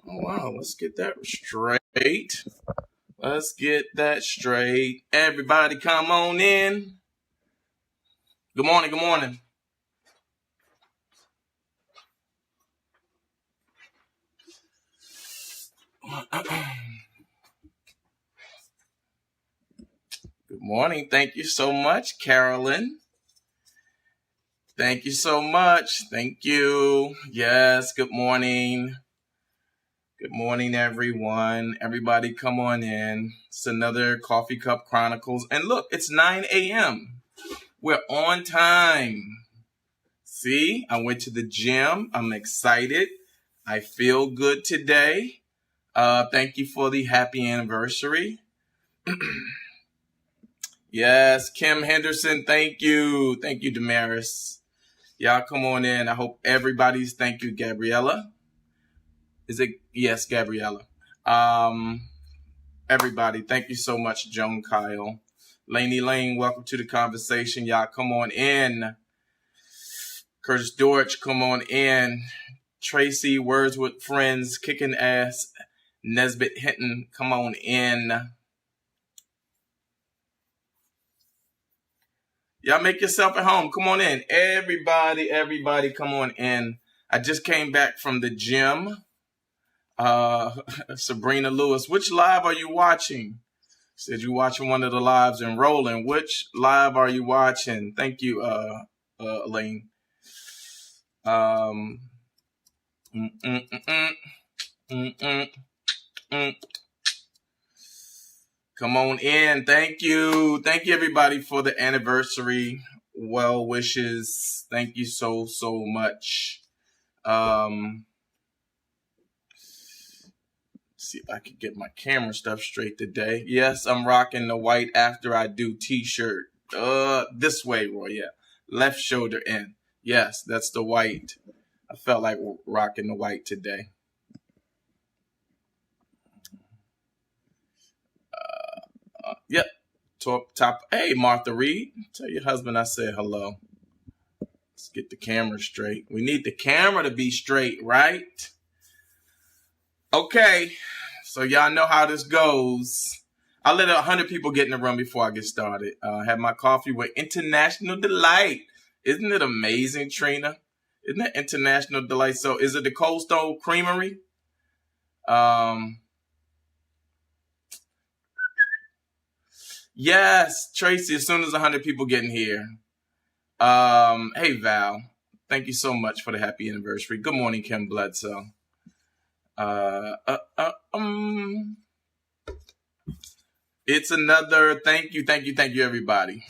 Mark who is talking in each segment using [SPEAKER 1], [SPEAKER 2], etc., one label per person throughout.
[SPEAKER 1] Oh, wow. Let's get that straight. Let's get that straight. Everybody come on in. Good morning. Good morning. Good morning. Thank you so much, Carolyn. Thank you so much. Thank you. Yes, good morning. Good morning, everyone. Everybody come on in. It's another Coffee Cup Chronicles. And look, it's 9 a.m. We're on time. See, I went to the gym. I'm excited. I feel good today. Thank you for the happy anniversary. Yes, Kim Henderson, thank you. Thank you, Damaris. Y'all come on in. I hope everybody's, thank you, Gabriella. Is it? Yes, Gabriella. Everybody, thank you so much, Joan Kyle. Laney Lane, welcome to the conversation. Y'all come on in. Curtis Dortch, come on in. Tracy, Words with Friends, kicking ass. Nesbitt Hinton, come on in. Y'all make yourself at home. Come on in. Everybody, come on in. I just came back from the gym. Sabrina Lewis, which live are you watching? Said you're watching one of the lives and rolling. Which live are you watching? Thank you, Elaine. Come on in. Thank you. Thank you, everybody, for the anniversary well wishes. Thank you so much. See if I can get my camera stuff straight today. Yes, I'm rocking the white After I Do t-shirt. This way, Roy. Yeah. Left shoulder in. Yes, that's the white. I felt like rocking the white today. Yep. Top. Hey, Martha Reed. Tell your husband I said hello. Let's get the camera straight. We need the camera to be straight, right? Okay. So y'all know how this goes. I'll let 100 people get in the room before I get started. Have my coffee with International Delight. Isn't it amazing, Trina? Isn't it International Delight? So is it the Cold Stone Creamery? Yes, Tracy, as soon as 100 people get in here. Hey, Val. Thank you so much for the happy anniversary. Good morning, Kim Bledsoe. It's another thank you, everybody.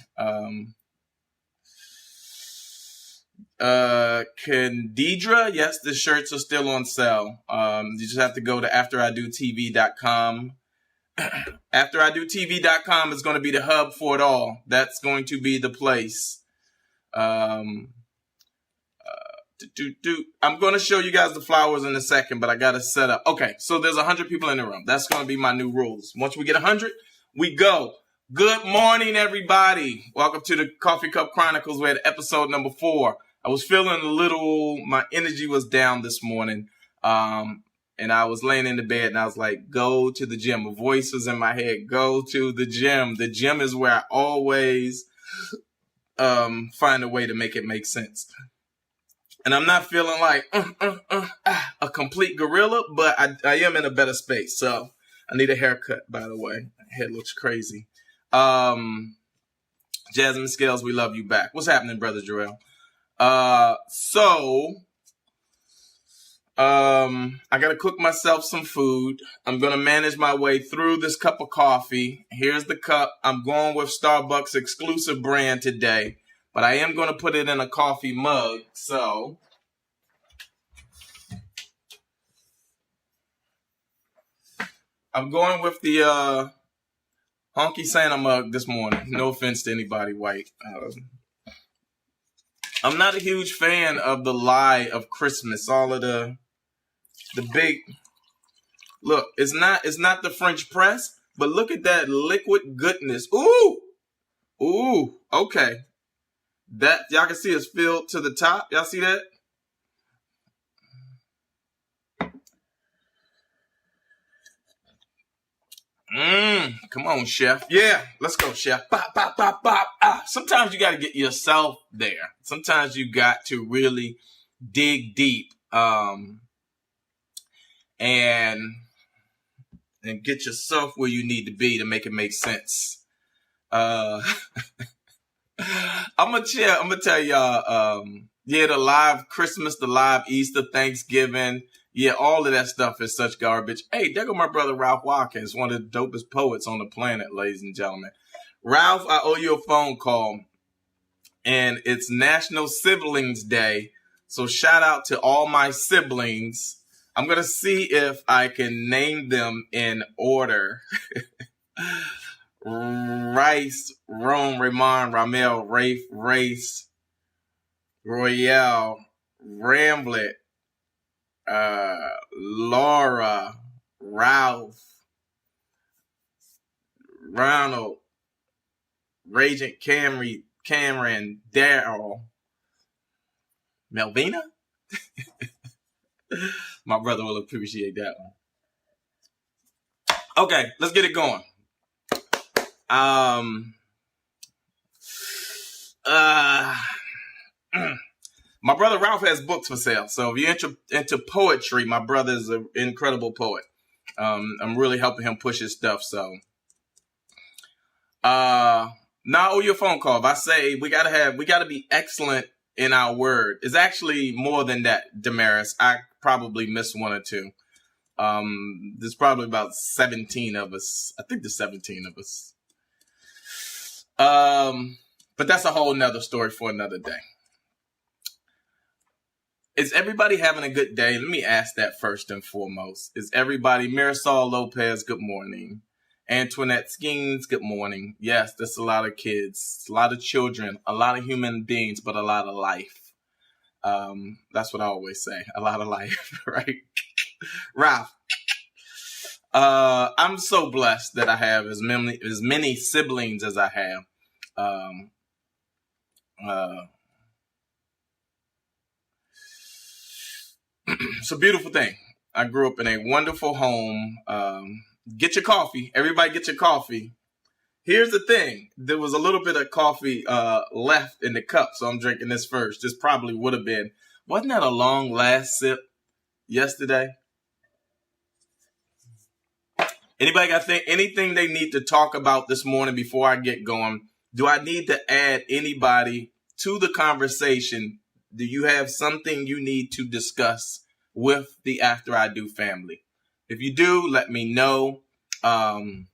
[SPEAKER 1] Kendidra, yes, the shirts are still on sale. You just have to go to afteridotv.com. Afteridotv.com is going to be the hub for it all. That's going to be the place. I'm going to show you guys the flowers in a second, but I got to set up. Okay, so there's 100 people in the room. That's going to be my new rules. Once we get 100, we go. Good morning, everybody. Welcome to the Coffee Cup Chronicles. We're at episode number 4. I was feeling my energy was down this morning. And I was laying in the bed and I was like, go to the gym. A voice was in my head, go to the gym. The gym is where I always find a way to make it make sense. And I'm not feeling like a complete gorilla, but I am in a better space. So I need a haircut, by the way. My head looks crazy. Jasmine Scales, we love you back. What's happening, Brother Jarrell? I got to cook myself some food. I'm going to manage my way through this cup of coffee. Here's the cup. I'm going with Starbucks exclusive brand today, but I am going to put it in a coffee mug. So I'm going with the Honky Santa mug this morning. No offense to anybody white. I'm not a huge fan of the lie of Christmas. All of the big look, it's not the French press, but look at that liquid goodness. Ooh, okay. That y'all can see it's filled to the top. Y'all see that? Come on, chef. Yeah, let's go, chef. Bop, bop, bop, bop. Sometimes you got to get yourself there. Sometimes you got to really dig deep, and get yourself where you need to be to make it make sense. I'm gonna tell y'all. Yeah, the live Christmas, the live Easter, Thanksgiving. Yeah, all of that stuff is such garbage. Hey, there go my brother Ralph Watkins, one of the dopest poets on the planet, ladies and gentlemen. Ralph, I owe you a phone call, and it's National Siblings Day. So shout out to all my siblings. I'm going to see if I can name them in order. Rice, Rome, Ramon, Ramel, Rafe, Race, Royale, Ramblett, Laura, Ralph, Ronald, Ragent Cameron, Daryl, Melvina? My brother will appreciate that one. Okay, let's get it going. My brother Ralph has books for sale. So if you're into poetry, my brother is an incredible poet. I'm really helping him push his stuff. So now I owe you a phone call. If I say we gotta be excellent in our word. It's actually more than that, Damaris. I probably missed one or two. There's probably about 17 of us. I think there's 17 of us. But that's a whole nother story for another day. Is everybody having a good day? Let me ask that first and foremost. Is everybody, Marisol Lopez, good morning. Antoinette Skeens, good morning. Yes, there's a lot of kids, a lot of children, a lot of human beings, but a lot of life. That's what I always say. A lot of life, right? Ralph. I'm so blessed that I have as many siblings as I have. It's a beautiful thing. I grew up in a wonderful home. Get your coffee. Everybody get your coffee. Here's the thing. There was a little bit of coffee left in the cup, so I'm drinking this first. This probably would have been, wasn't that a long last sip yesterday? Anybody got anything they need to talk about this morning before I get going? Do I need to add anybody to the conversation? Do you have something you need to discuss with the After I Do family? If you do, let me know. And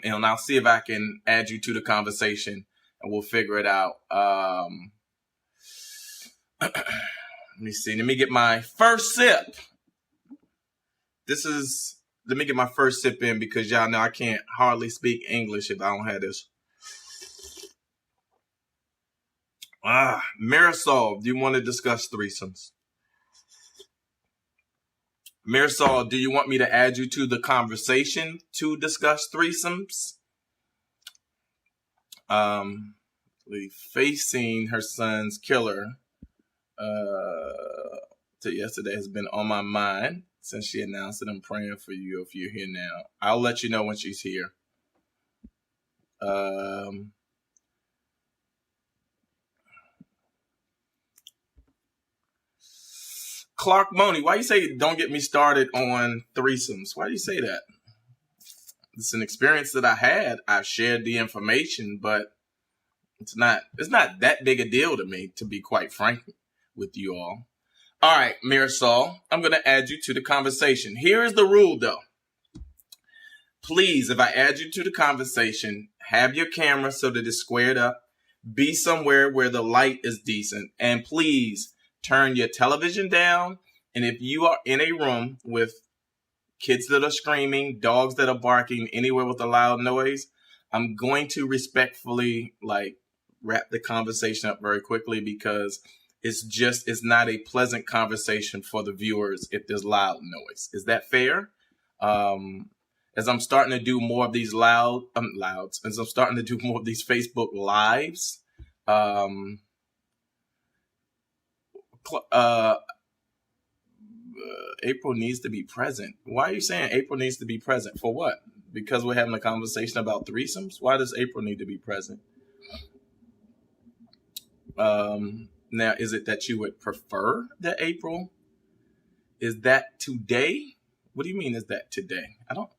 [SPEAKER 1] I'll see if I can add you to the conversation and we'll figure it out. Let me see. Let me get my first sip. Let me get my first sip in because y'all know I can't hardly speak English if I don't have this. Marisol, do you want to discuss threesomes? Marisol, do you want me to add you to the conversation to discuss threesomes? Facing her son's killer to yesterday has been on my mind since she announced it. I'm praying for you if you're here now. I'll let you know when she's here. Clark Money, why you say don't get me started on threesomes? Why do you say that? It's an experience that I had. I've shared the information, but it's not that big a deal to me, to be quite frank with you all. All right, Marisol, I'm going to add you to the conversation. Here is the rule, though. Please, if I add you to the conversation, have your camera so that it's squared up. Be somewhere where the light is decent. And please turn your television down. And if you are in a room with kids that are screaming, dogs that are barking, anywhere with a loud noise, I'm going to respectfully wrap the conversation up very quickly because it's not a pleasant conversation for the viewers if there's loud noise. Is that fair? As I'm starting to do more of these as I'm starting to do more of these Facebook lives, April needs to be present. Why are you saying April needs to be present? For what? because we're having a conversation about threesomes. Why does April need to be present? Now, is it that you would prefer that April? Is that today? What do you mean is that today? I don't.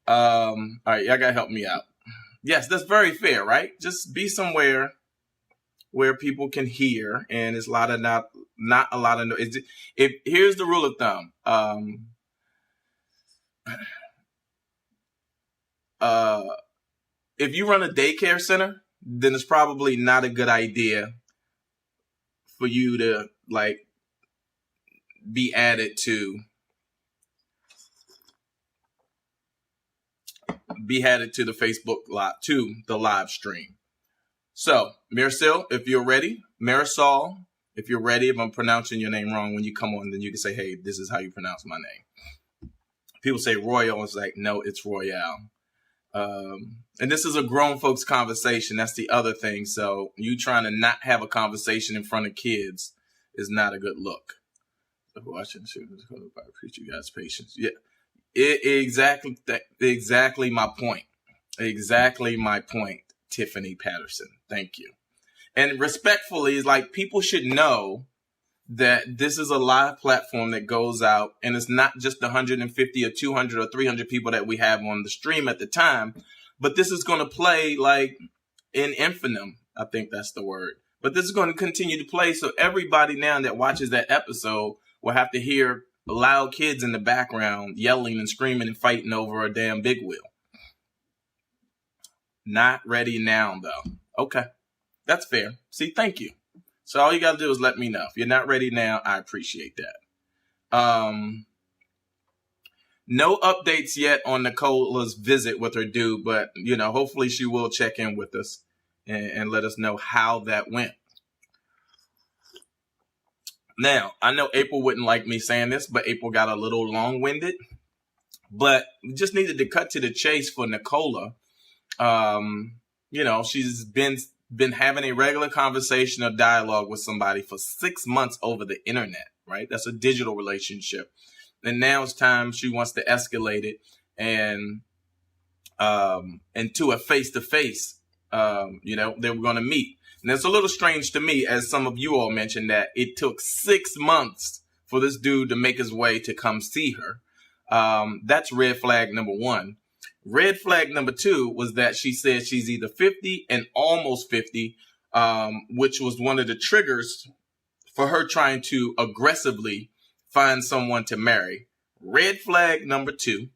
[SPEAKER 1] All right, y'all gotta help me out. Yes, that's very fair, right? Just be somewhere where people can hear, and it's not a lot of noise. If here's the rule of thumb. If you run a daycare center, then it's probably not a good idea for you to be added to the Facebook live, to the live stream. So, Marisol, if you're ready, if I'm pronouncing your name wrong when you come on, then you can say, hey, this is how you pronounce my name. People say Royal, it's like, no, it's Royale. And this is a grown folks conversation. That's the other thing. So you trying to not have a conversation in front of kids is not a good look. Watching, I appreciate you guys' patience. Yeah, exactly my point. Exactly my point, Tiffany Patterson. Thank you. And respectfully, is like people should know that this is a live platform that goes out, and it's not just 150 or 200 or 300 people that we have on the stream at the time, but this is going to play like in infinitum. I think that's the word. But this is going to continue to play, so everybody now that watches that episode will have to hear loud kids in the background yelling and screaming and fighting over a damn big wheel. Not ready now, though. Okay, that's fair. See, thank you. So all you got to do is let me know. If you're not ready now, I appreciate that. No updates yet on Nicola's visit with her dude, but, hopefully she will check in with us and let us know how that went. Now, I know April wouldn't like me saying this, but April got a little long-winded. But we just needed to cut to the chase for Nicola. She's been having a regular conversation or dialogue with somebody for 6 months over the internet, right? That's a digital relationship. And now it's time she wants to escalate it and to a face-to-face, they were going to meet. And it's a little strange to me, as some of you all mentioned, that it took 6 months for this dude to make his way to come see her. That's red flag number one. Red flag number two was that she said she's either 50 and almost 50, which was one of the triggers for her trying to aggressively find someone to marry. Red flag number two.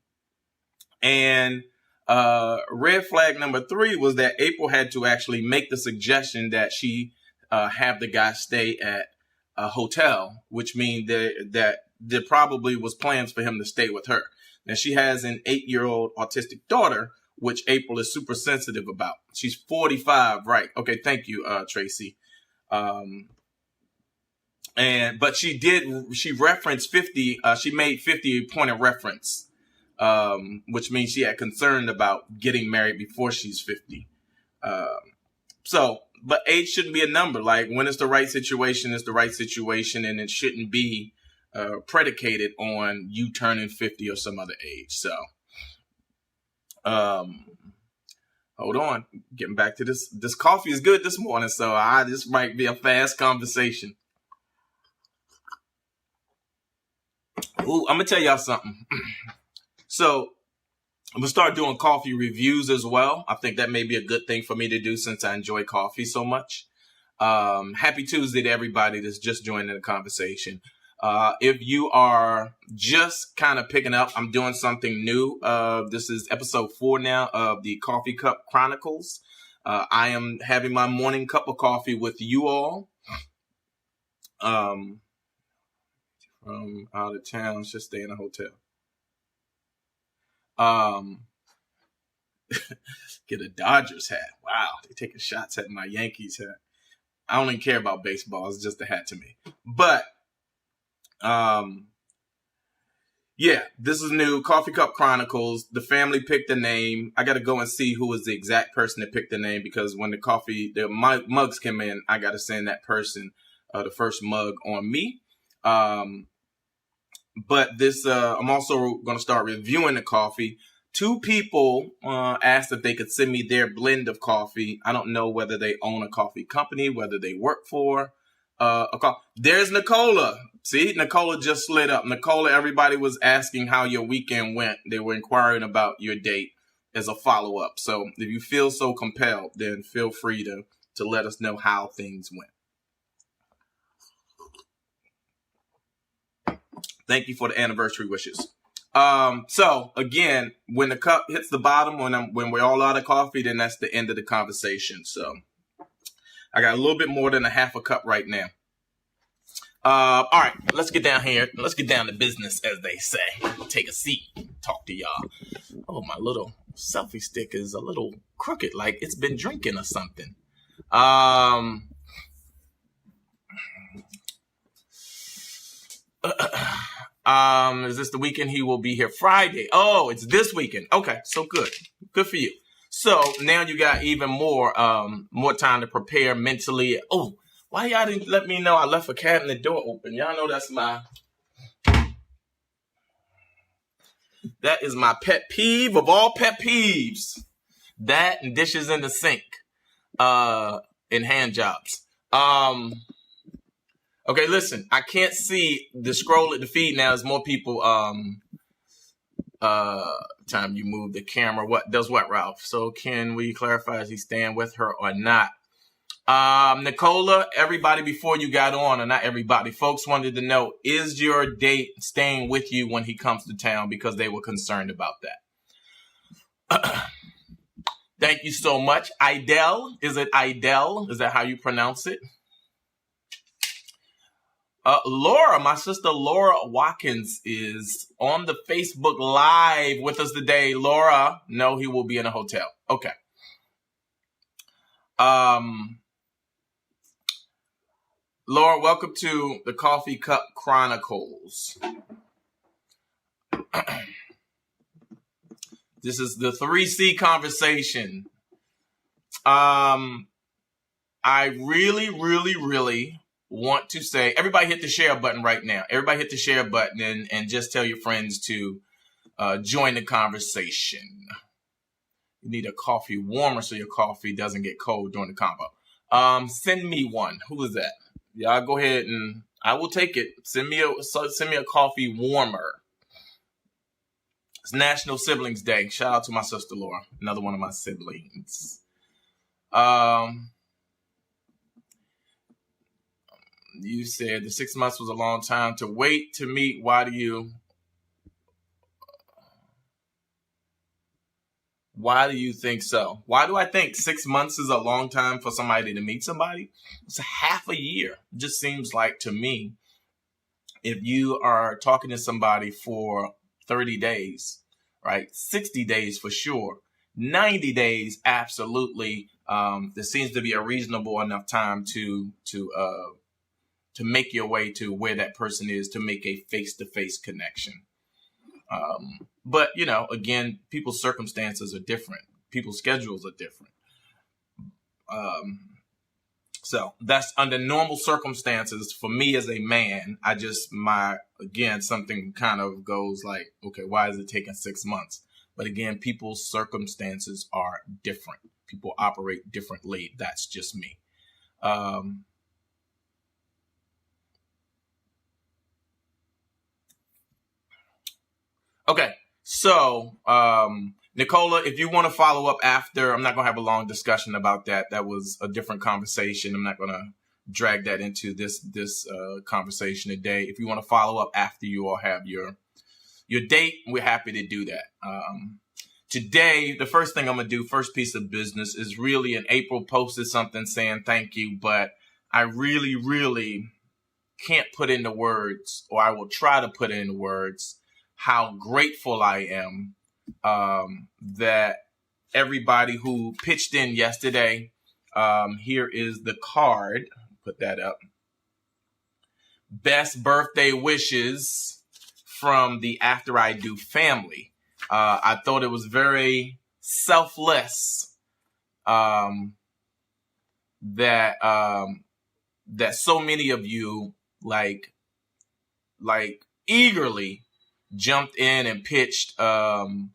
[SPEAKER 1] And red flag number three was that April had to actually make the suggestion that she have the guy stay at a hotel, which means that there probably was plans for him to stay with her. Now, she has an 8-year-old autistic daughter, which April is super sensitive about. She's 45, right? Okay, thank you, Tracy. But she referenced 50. She made 50 a point of reference, which means she had concern about getting married before she's 50. But age shouldn't be a number. Like, when it's the right situation, it's the right situation, and it shouldn't be predicated on you turning 50 or some other age. So, hold on. Getting back to this. This coffee is good this morning, so this might be a fast conversation. Ooh, I'm going to tell y'all something. So, I'm going to start doing coffee reviews as well. I think that may be a good thing for me to do since I enjoy coffee so much. Happy Tuesday to everybody that's just joining the conversation. If you are just kind of picking up, I'm doing something new. This is episode 4 now of the Coffee Cup Chronicles. I am having my morning cup of coffee with you all. From out of town, just stay in a hotel. Get a Dodgers hat. Wow, they're taking shots at my Yankees hat. I don't even care about baseball. It's just a hat to me. But this is new. Coffee Cup Chronicles. The family picked the name. I got to go and see who was the exact person that picked the name, because when the mugs came in, I got to send that person the first mug on me. But this, I'm also going to start reviewing the coffee. 2 people asked if they could send me their blend of coffee. I don't know whether they own a coffee company, whether they work for There's Nicola. See, Nicola just slid up. Nicola, everybody was asking how your weekend went. They were inquiring about your date as a follow-up. So if you feel so compelled, then feel free to let us know how things went. Thank you for the anniversary wishes. So again, when the cup hits the bottom, when we're all out of coffee, then that's the end of the conversation. So I got a little bit more than a half a cup right now. All right, let's get down here. Let's get down to business, as they say. Take a seat, talk to y'all. Oh, my little selfie stick is a little crooked, like it's been drinking or something. Is this the weekend? He will be here Friday. Oh, it's this weekend. Okay, so good. Good for you. So now you got even more time to prepare mentally. Oh, why y'all didn't let me know I left a cabinet door open? Y'all know that is my pet peeve of all pet peeves. That and dishes in the sink and hand jobs. Okay, listen, I can't see the scroll at the feed now as more people time you move the camera. What does what, Ralph? So can we clarify, is he staying with her or not? Nicola, everybody before you got on, or not everybody, folks wanted to know, is your date staying with you when he comes to town, because they were concerned about that. Thank you so much. Idel, is it Idel? Is that how you pronounce it? Laura, my sister Laura Watkins is on the Facebook Live with us today. Laura, no, he will be in a hotel. Okay. Laura, welcome to the Coffee Cup Chronicles. This is the 3C conversation. I really, really, really want to say, everybody hit the share button right now. Everybody hit the share button and just tell your friends to join the conversation. You need a coffee warmer so your coffee doesn't get cold during the convo. Send me one. Who is that? Y'all go ahead and I will take it. Send me a coffee warmer. It's National Siblings Day. Shout out to my sister Laura, another one of my siblings. You said the 6 months was a long time to wait to meet. Why do you think so? Why do I think 6 months is a long time for somebody to meet somebody? It's a half a year. It just seems like to me, if you are talking to somebody for 30 days, right? 60 days for sure. 90 days, absolutely. There seems to be a reasonable enough time to make your way to where that person is, to make a face-to-face connection. But, again, people's circumstances are different. People's schedules are different. So that's under normal circumstances. For me as a man, something kind of goes like, okay, why is it taking 6 months? But again, people's circumstances are different. People operate differently. That's just me. Okay, so Nicola, if you want to follow up after, I'm not going to have a long discussion about that. That was a different conversation. I'm not going to drag that into this conversation today. If you want to follow up after you all have your date, we're happy to do that. Today, the first thing I'm going to do, first piece of business, is really, in April posted something saying thank you, but I really, really can't put into words, or I will try to put into words, how grateful I am that everybody who pitched in yesterday. Here is the card. Put that up. Best birthday wishes from the After I Do family. I thought it was very selfless that so many of you like eagerly jumped in and pitched in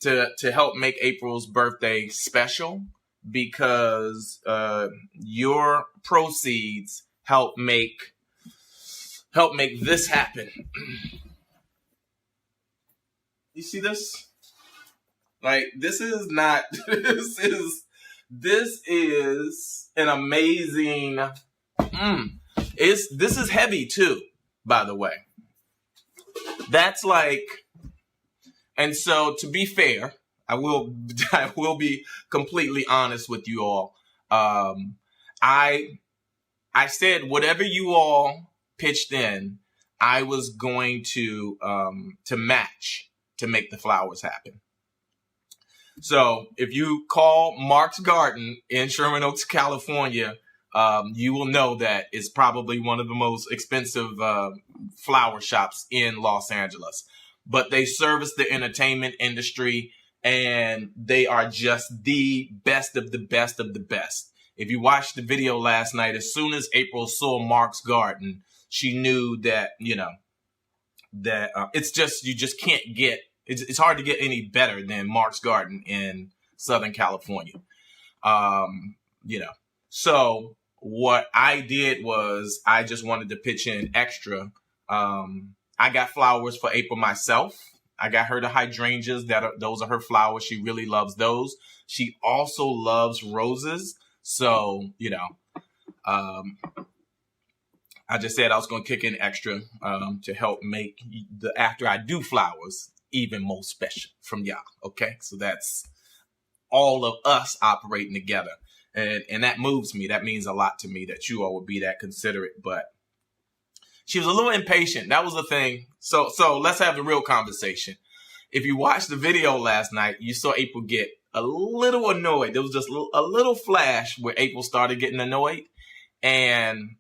[SPEAKER 1] to help make April's birthday special, because your proceeds help make this happen. You see this? Like, this is not this is an amazing this is heavy too, by the way. That's like, and so to be fair, I will be completely honest with you all. I said whatever you all pitched in, I was going to match to make the flowers happen. So if you call Mark's Garden in Sherman Oaks, California, you will know that it's probably one of the most expensive flower shops in Los Angeles. But they service the entertainment industry, and they are just the best of the best of the best. If you watched the video last night, as soon as April saw Mark's Garden, she knew that, it's just, you just can't get, it's hard to get any better than Mark's Garden in Southern California. So what I did was I just wanted to pitch in extra. I got flowers for April myself. I got her the hydrangeas. Those are her flowers. She really loves those. She also loves roses. So, I just said I was going to kick in extra to help make the after I do flowers even more special from y'all. Okay, so that's all of us operating together, and that moves me. That means a lot to me that you all would be that considerate. But she was a little impatient. That was the thing. So let's have the real conversation. If you watched the video last night, you saw April get a little annoyed. There was just a little flash where April started getting annoyed, and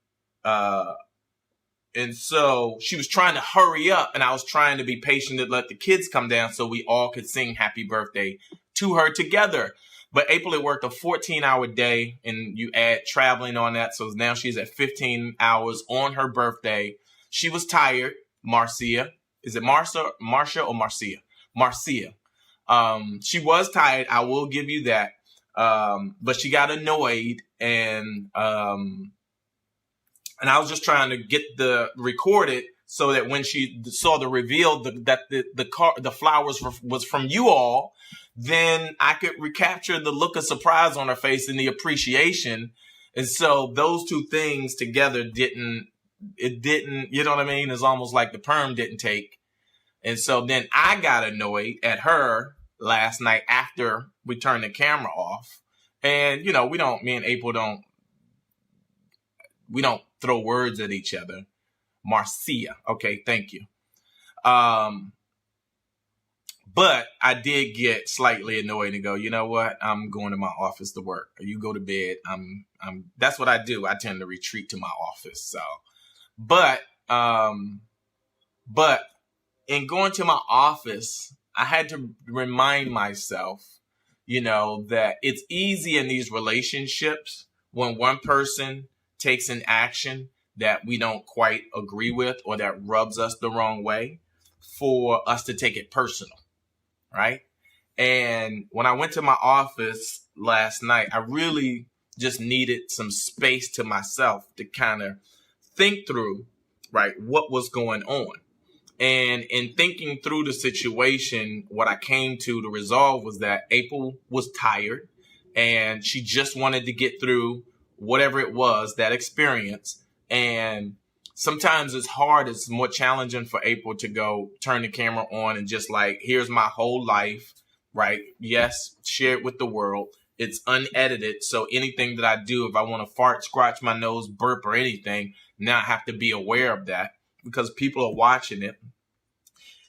[SPEAKER 1] so she was trying to hurry up, and I was trying to be patient to let the kids come down so we all could sing happy birthday to her together. But April had worked a 14-hour day, and you add traveling on that, so now she's at 15 hours on her birthday. She was tired. Marcia. Is it Marcia or Marcia? Marcia. She was tired. I will give you that. But she got annoyed, and I was just trying to get the recorded so that when she saw the reveal that the flowers was from you all, then I could recapture the look of surprise on her face and the appreciation. And so those two things together didn't, you know what I mean? It's almost like the perm didn't take. And so then I got annoyed at her last night after we turned the camera off. And, me and April we don't throw words at each other. Marcia. Okay, thank you. But I did get slightly annoyed and go, you know what? I'm going to my office to work. Or you go to bed. That's what I do. I tend to retreat to my office. So, but in going to my office, I had to remind myself, that it's easy in these relationships when one person takes an action that we don't quite agree with or that rubs us the wrong way, for us to take it personal, right? And when I went to my office last night, I really just needed some space to myself to kind of think through, right, what was going on. And in thinking through the situation, what I came to resolve was that April was tired and she just wanted to get through whatever it was, that experience. And sometimes it's hard. It's more challenging for April to go turn the camera on and just like, here's my whole life, right? Yes, share it with the world. It's unedited. So anything that I do, if I want to fart, scratch my nose, burp or anything, now I have to be aware of that because people are watching it.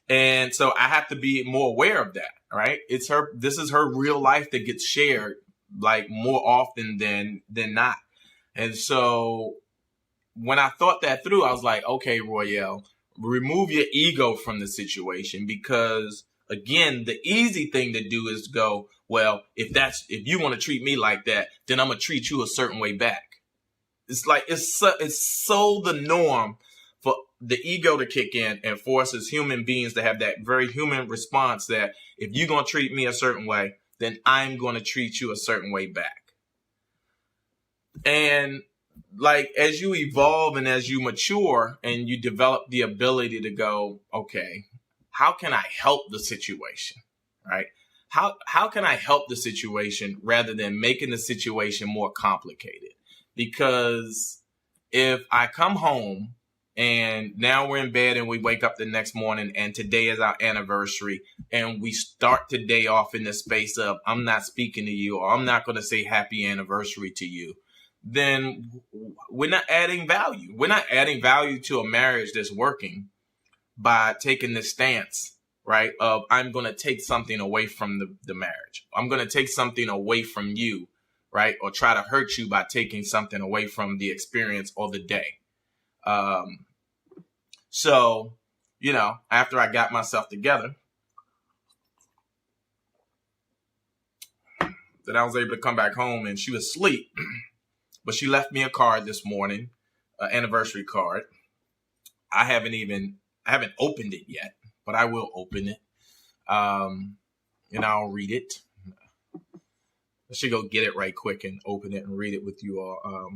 [SPEAKER 1] And so I have to be more aware of that, right? This is her real life that gets shared like more often than not. And so when I thought that through, I was like, okay, Royale, remove your ego from the situation, because again, the easy thing to do is go, well, if you want to treat me like that, then I'm going to treat you a certain way back. It's like, it's so the norm for the ego to kick in and force us human beings to have that very human response that if you're going to treat me a certain way, then I'm going to treat you a certain way back. And like, as you evolve and as you mature and you develop the ability to go, okay, how can I help the situation, right? How can I help the situation rather than making the situation more complicated? Because if I come home and now we're in bed and we wake up the next morning and today is our anniversary and we start the day off in the space of I'm not speaking to you or I'm not going to say happy anniversary to you, then we're not adding value. We're not adding value to a marriage that's working by taking this stance, right, of I'm going to take something away from the marriage. I'm going to take something away from you, right, or try to hurt you by taking something away from the experience or the day. So, you know, after I got myself together, then I was able to come back home and she was asleep. But she left me a card this morning, an anniversary card. I haven't opened it yet, but I will open it. And I'll read it. I should go get it right quick and open it and read it with you all.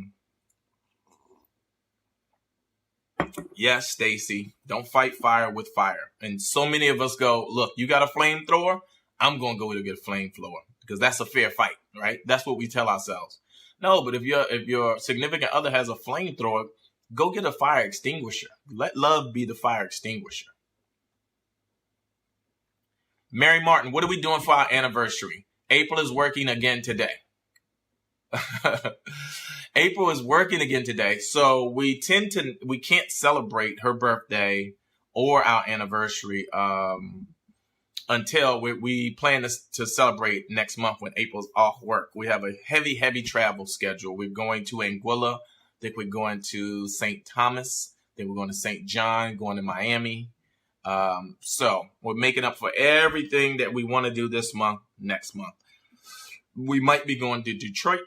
[SPEAKER 1] Yes, Stacy, don't fight fire with fire. And so many of us go, look, you got a flamethrower? I'm going to go to get a flamethrower because that's a fair fight, right? That's what we tell ourselves. No, but if your significant other has a flamethrower, go get a fire extinguisher. Let love be the fire extinguisher. Mary Martin, what are we doing for our anniversary? April is working again today. April is working again today. So we can't celebrate her birthday or our anniversary until we plan to celebrate next month when April's off work. We have a heavy travel schedule. We're going to Anguilla. I think we're going to St. Thomas. Then we're going to St. John, going to Miami. So we're making up for everything that we want to do this month, next month. We might be going to Detroit.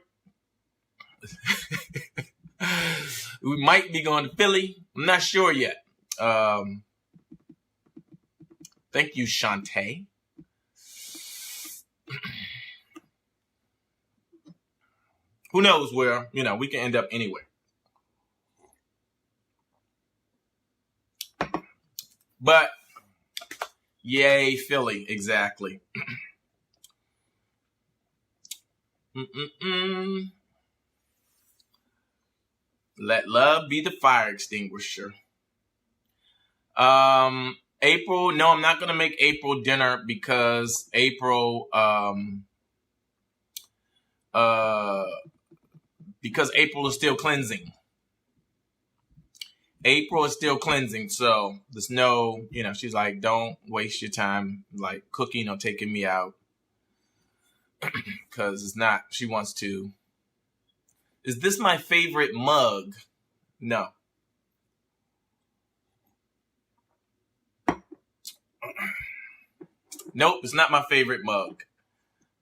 [SPEAKER 1] We might be going to Philly. I'm not sure yet. Thank you, Shantae. Who knows where, we can end up anywhere. But, yay, Philly, exactly. Let love be the fire extinguisher. April, no, I'm not going to make April dinner because April is still cleansing. April is still cleansing, so there's no, she's like, don't waste your time, like, cooking or taking me out. Because it's not, she wants to. Is this my favorite mug? No. Nope, it's not my favorite mug.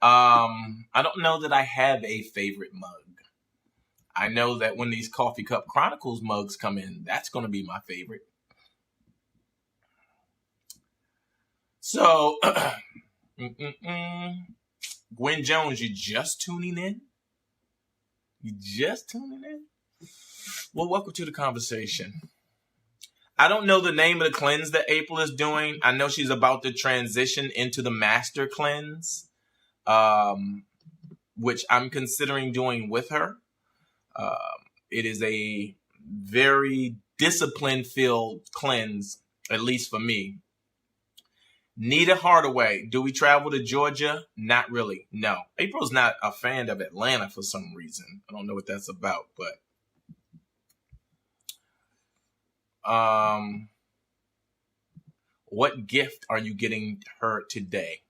[SPEAKER 1] I don't know that I have a favorite mug. I know that when these Coffee Cup Chronicles mugs come in, that's going to be my favorite. So, Gwen Jones, you just tuning in? Well, welcome to the conversation. I don't know the name of the cleanse that April is doing. I know she's about to transition into the master cleanse, which I'm considering doing with her. It is a very discipline-filled cleanse, at least for me. Nita Hardaway, do we travel to Georgia? Not really, no. April's not a fan of Atlanta for some reason. I don't know what that's about, but... what gift are you getting her today?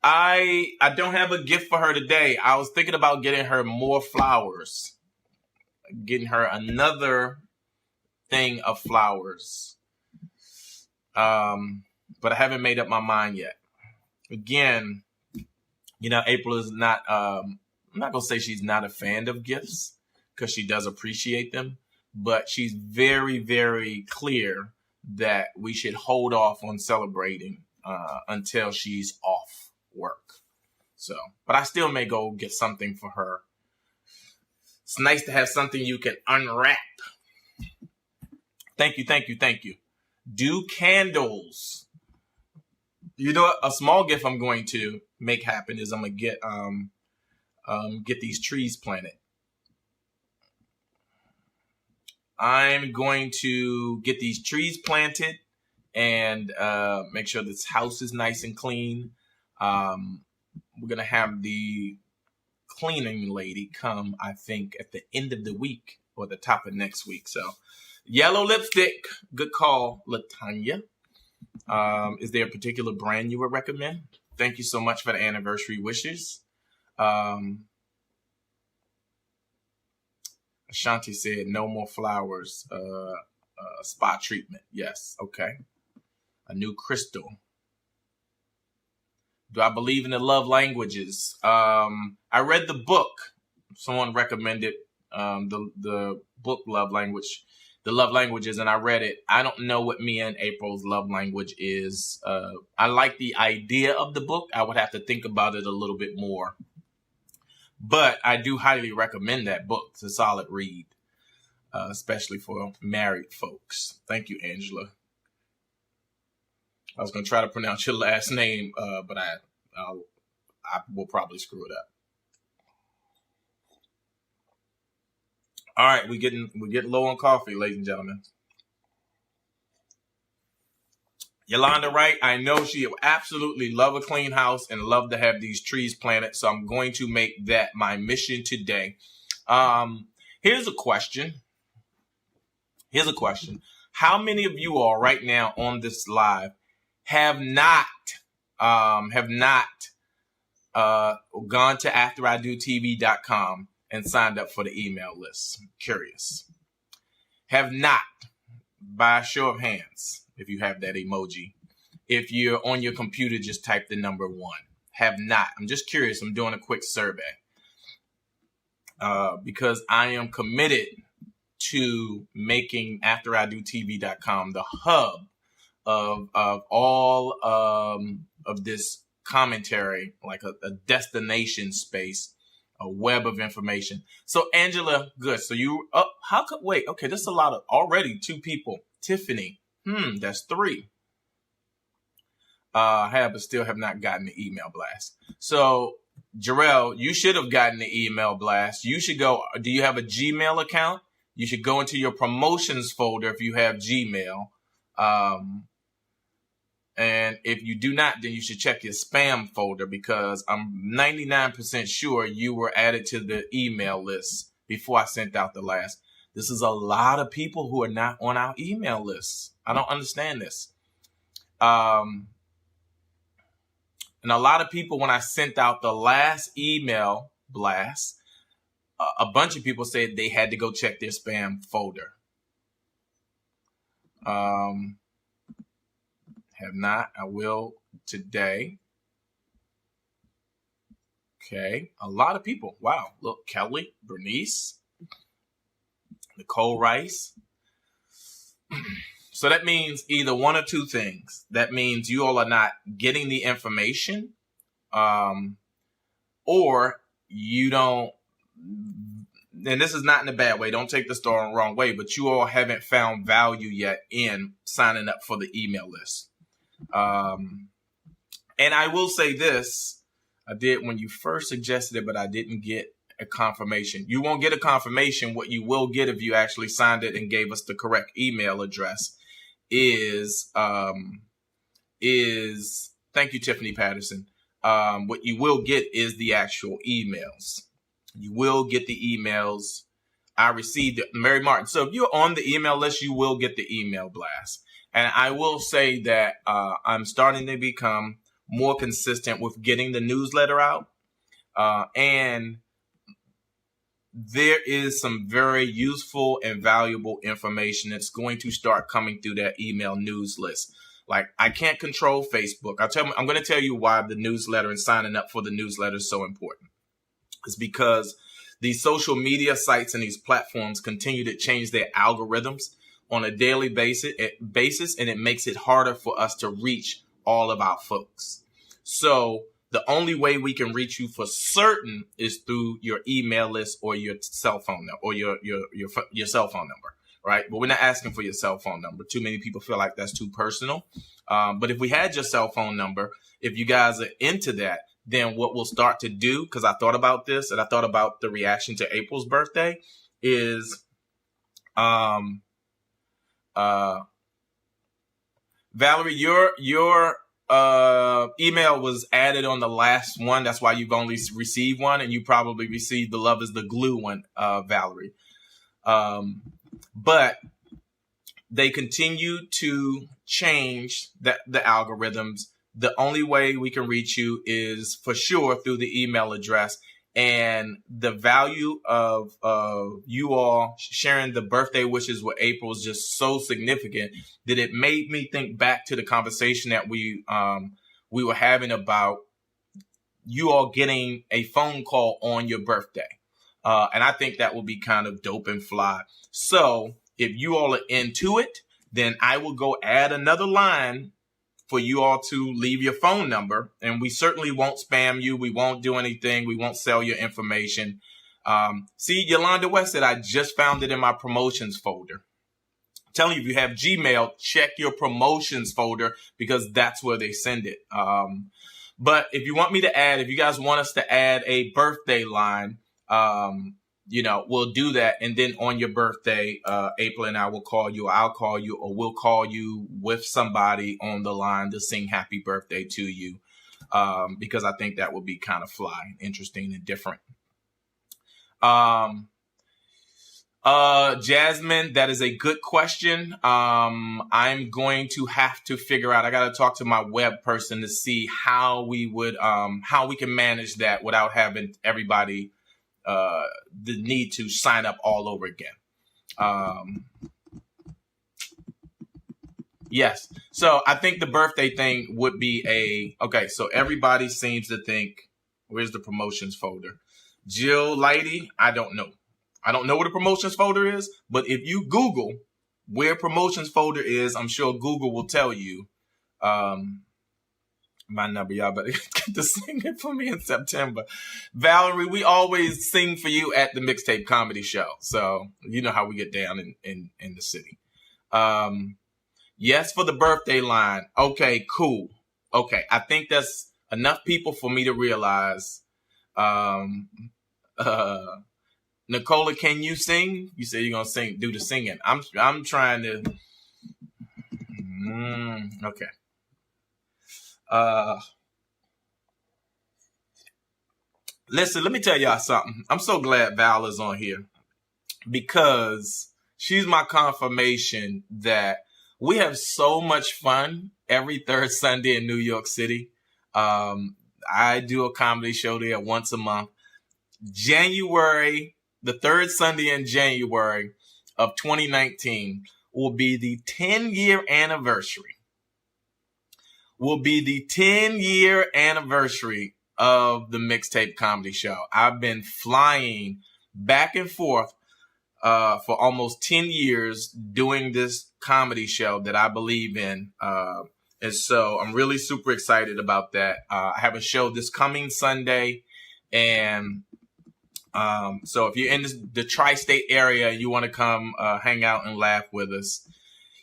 [SPEAKER 1] I don't have a gift for her today. I was thinking about getting her more flowers, getting her another thing of flowers. But I haven't made up my mind yet. Again, April is not, I'm not going to say she's not a fan of gifts because she does appreciate them, but she's very, very clear that we should hold off on celebrating until she's off work. So, but I still may go get something for her. It's nice to have something you can unwrap. Thank you, thank you, thank you. Do candles. You know what? A small gift I'm going to make happen is I'm gonna get these trees planted. I'm going to get these trees planted and make sure this house is nice and clean. We're going to have the cleaning lady come, I think, at the end of the week or the top of next week. So, yellow lipstick. Good call, Latanya. Is there a particular brand you would recommend? Thank you so much for the anniversary wishes. Ashanti said, no more flowers. Spa treatment. Yes. Okay. A new crystal. Do I believe in the love languages? I read the book. Someone recommended the book Love Language, the Love Languages, and I read it. I don't know what me and April's love language is. I like the idea of the book. I would have to think about it a little bit more. But I do highly recommend that book. It's a solid read, especially for married folks. Thank you, Angela. I was going to try to pronounce your last name, but I will probably screw it up. All right, we're getting low on coffee, ladies and gentlemen. Yolanda Wright, I know she absolutely love a clean house and love to have these trees planted, so I'm going to make that my mission today. Here's a question. How many of you all right now on this live have not gone to afteridotv.com and signed up for the email list? I'm curious. Have not, by a show of hands, if you have that emoji. If you're on your computer, just type the number 1. Have not. I'm just curious. I'm doing a quick survey because I am committed to making afteridotv.com the hub of all of this commentary, like a destination space, a web of information. So Angela, good. So you, wait, okay, this is a lot of, already 2 people. Tiffany, that's 3. But still have not gotten the email blast. So Jarrell, you should have gotten the email blast. You should go, do you have a Gmail account? You should go into your promotions folder if you have Gmail. And if you do not, then you should check your spam folder because I'm 99% sure you were added to the email list before I sent out the last. This is a lot of people who are not on our email list. I don't understand this. And a lot of people, when I sent out the last email blast, a bunch of people said they had to go check their spam folder. Have not. I will today. Okay. A lot of people. Wow. Look, Kelly, Bernice, Nicole Rice. So that means either one or 2 things. That means you all are not getting the information, or you don't, and this is not in a bad way, don't take the story the wrong way, but you all haven't found value yet in signing up for the email list. And I will say this, I did when you first suggested it, but I didn't get a confirmation. You won't get a confirmation. What you will get if you actually signed it and gave us the correct email address is thank you, Tiffany Patterson. What you will get is the actual emails. You will get the emails. I received it, Mary Martin. So if you're on the email list, you will get the email blast. And I will say that I'm starting to become more consistent with getting the newsletter out. And there is some very useful and valuable information that's going to start coming through that email news list. Like, I can't control Facebook. I'm going to tell you why the newsletter and signing up for the newsletter is so important. It's because These social media sites and these platforms continue to change their algorithms on a daily basis, and it makes it harder for us to reach all of our folks. So the only way we can reach you for certain is through your email list or your cell phone number or your cell phone number, right? But we're not asking for your cell phone number. Too many people feel like that's too personal. But if we had your cell phone number, if you guys are into that, then what we'll start to do, because I thought about this and I thought about the reaction to April's birthday, is Valerie, your email was added on the last one. That's why you've only received one, and you probably received the Love is the Glue one, Valerie. But they continue to change the algorithms. The only way we can reach you is for sure through the email address. And the value of you all sharing the birthday wishes with April is just so significant that it made me think back to the conversation that we were having about you all getting a phone call on your birthday. And I think that will be kind of dope and fly. So if you all are into it, then I will go add another line for you all to leave your phone number, and we certainly won't spam you. We won't do anything. We won't sell your information. See, Yolanda West said, I just found it in my promotions folder. I'm telling you, if you have Gmail, check your promotions folder because that's where they send it. But if you want me to add, if you guys want us to add a birthday line, we'll do that. And then on your birthday, April and I will call you, I'll call you, or we'll call you with somebody on the line to sing happy birthday to you. Because I think that would be kind of fly, interesting and different. Jasmine, that is a good question. I'm going to have to figure out, I got to talk to my web person to see how we can manage that without having everybody the need to sign up all over again. Yes. So I think the birthday thing would be okay. So everybody seems to think, where's the promotions folder? Jill Lighty, I don't know. I don't know what a promotions folder is, but if you Google where promotions folder is, I'm sure Google will tell you, my number. Y'all better get to sing it for me in September. Valerie, we always sing for you at the Mixtape Comedy Show. So you know how we get down in the city. Yes, for the birthday line. Okay, cool. Okay, I think that's enough people for me to realize. Nicola, can you sing? You said you're gonna do the singing. I'm trying to. Okay. Listen, let me tell y'all something. I'm so glad Val is on here because she's my confirmation that we have so much fun every third Sunday in New York City. I do a comedy show there once a month. The third Sunday in January of 2019 will be the 10-year anniversary. Will be the 10-year anniversary of the Mixtape Comedy Show. I've been flying back and forth for almost 10 years doing this comedy show that I believe in. And so I'm really super excited about that. I have a show this coming Sunday. And so if you're in the tri-state area and you want to come hang out and laugh with us,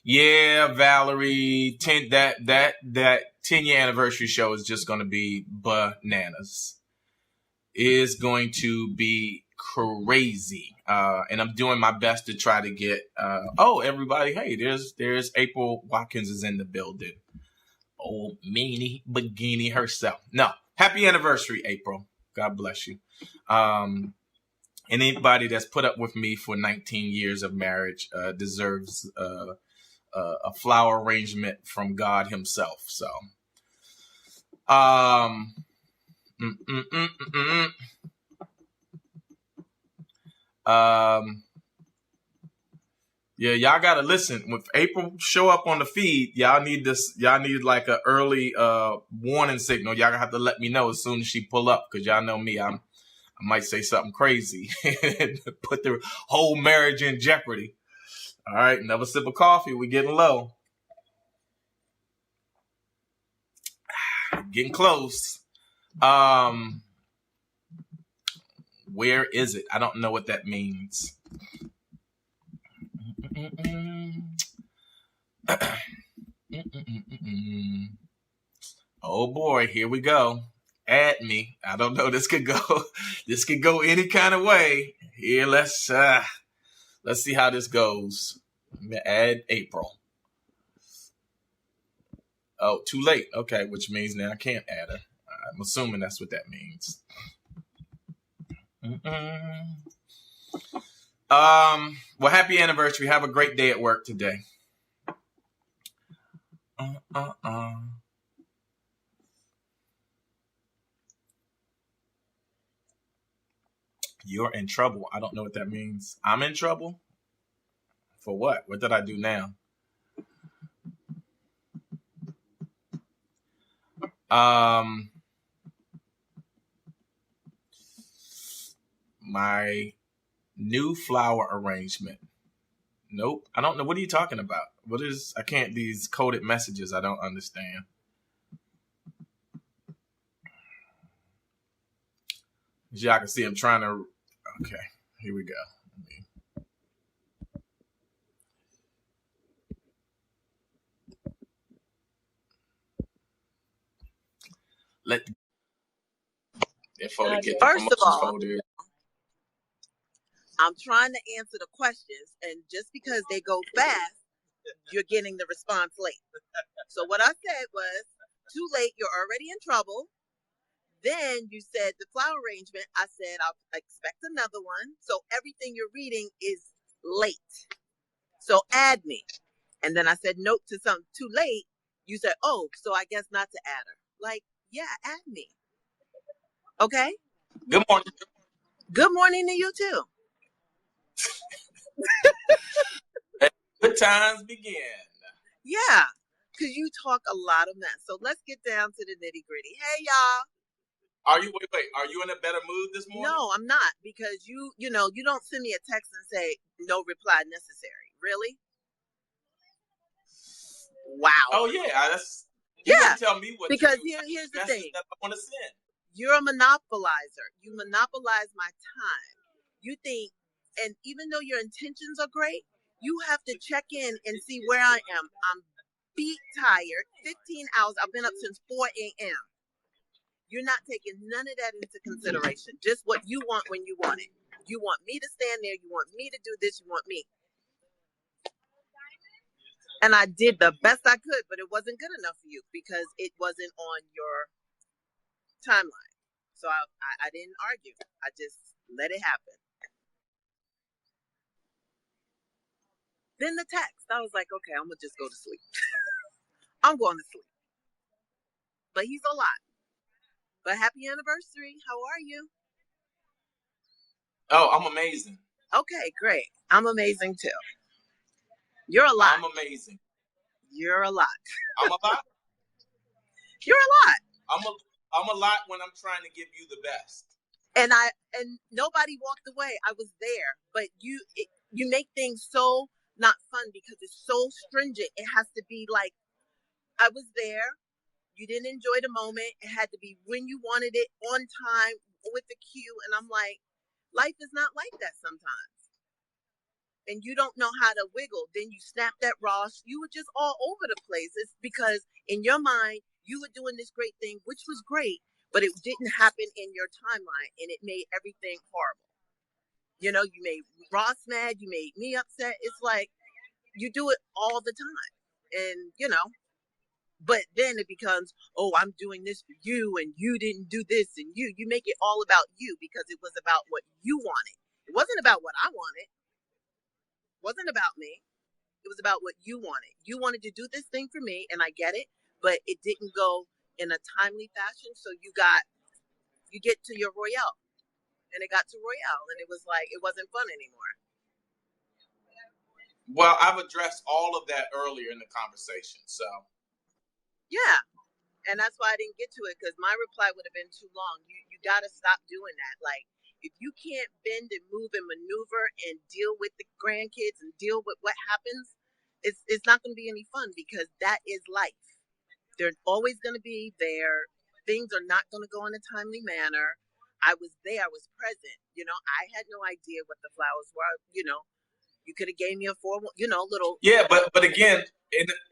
[SPEAKER 1] yeah, Valerie, that 10-year anniversary show is just going to be bananas. It's going to be crazy. And I'm doing my best to try to get, everybody, hey, there's April Watkins is in the building. Oh, meanie Bikini herself. No, happy anniversary, April. God bless you. And anybody that's put up with me for 19 years of marriage deserves a flower arrangement from God himself. So, yeah, y'all gotta listen. When April show up on the feed, y'all need like a early warning signal. Y'all gonna have to let me know as soon as she pull up, because y'all know me, I'm I might say something crazy and put the whole marriage in jeopardy. All right, another sip of coffee. We're getting low. Getting close. Where is it? I don't know what that means. Oh boy, here we go. Add me. I don't know. This could go. This could go any kind of way. Here, let's see how this goes. Add April. Oh, too late. Okay, which means now I can't add her. I'm assuming that's what that means. Well, happy anniversary. Have a great day at work today. You're in trouble. I don't know what that means. I'm in trouble? For what? What did I do now? My new flower arrangement. Nope. I don't know. What are you talking about? I can't, these coded messages I don't understand. As y'all can see, I'm trying to, okay, here we go.
[SPEAKER 2] First of all, I'm trying to answer the questions, and just because they go fast, you're getting the response late. So what I said was, too late, you're already in trouble. Then you said the flower arrangement. I said, I'll expect another one. So everything you're reading is late. So add me. And then I said, note to something too late. You said, oh, so I guess not to add her. Like, yeah, add me. Okay?
[SPEAKER 1] Good morning.
[SPEAKER 2] Good morning to you, too.
[SPEAKER 1] Good times begin.
[SPEAKER 2] Yeah, because you talk a lot of mess. So let's get down to the nitty gritty. Hey, y'all.
[SPEAKER 1] Are you in a better mood this morning?
[SPEAKER 2] No, I'm not, because you don't send me a text and say no reply necessary. Really? Wow.
[SPEAKER 1] Oh yeah, you tell me what
[SPEAKER 2] because here's the thing.
[SPEAKER 1] That I want to send.
[SPEAKER 2] You're a monopolizer. You monopolize my time. You think, and even though your intentions are great, you have to check in and see where I am. I'm beat tired. 15 hours. I've been up since 4 a.m. You're not taking none of that into consideration. Just what you want when you want it. You want me to stand there. You want me to do this. You want me. And I did the best I could, but it wasn't good enough for you because it wasn't on your timeline. So I didn't argue. I just let it happen. Then the text. I was like, okay, I'm going to just go to sleep. I'm going to sleep. But he's a lot. But happy anniversary. How are you?
[SPEAKER 1] Oh, I'm amazing.
[SPEAKER 2] Okay, great. I'm amazing too. You're a lot.
[SPEAKER 1] I'm amazing.
[SPEAKER 2] You're a lot.
[SPEAKER 1] I'm a lot?
[SPEAKER 2] You're a lot.
[SPEAKER 1] I'm a lot when I'm trying to give you the best.
[SPEAKER 2] And nobody walked away. I was there. But you make things so not fun because it's so stringent. It has to be like, I was there. You didn't enjoy the moment. It had to be when you wanted it, on time, with the cue. And I'm like, life is not like that sometimes. And you don't know how to wiggle. Then you snap that Ross. You were just all over the place. It's because in your mind, you were doing this great thing, which was great, but it didn't happen in your timeline. And it made everything horrible. You know, you made Ross mad. You made me upset. It's like you do it all the time. And, but then it becomes, oh, I'm doing this for you and you didn't do this and you make it all about you because it was about what you wanted. It wasn't about what I wanted. It wasn't about me. It was about what you wanted. You wanted to do this thing for me and I get it, but it didn't go in a timely fashion. So you get to your Royale and it got to Royale and it was like, it wasn't fun anymore.
[SPEAKER 1] Well, I've addressed all of that earlier in the conversation, so.
[SPEAKER 2] Yeah, and that's why I didn't get to it because my reply would have been too long. You got to stop doing that. Like, If you can't bend and move and maneuver and deal with the grandkids and deal with what happens, it's not going to be any fun, because that is life. They're always going to be there. Things are not going to go in a timely manner. I was there. I was present. I had no idea what the flowers were. You could have gave me a little.
[SPEAKER 1] Yeah, but again,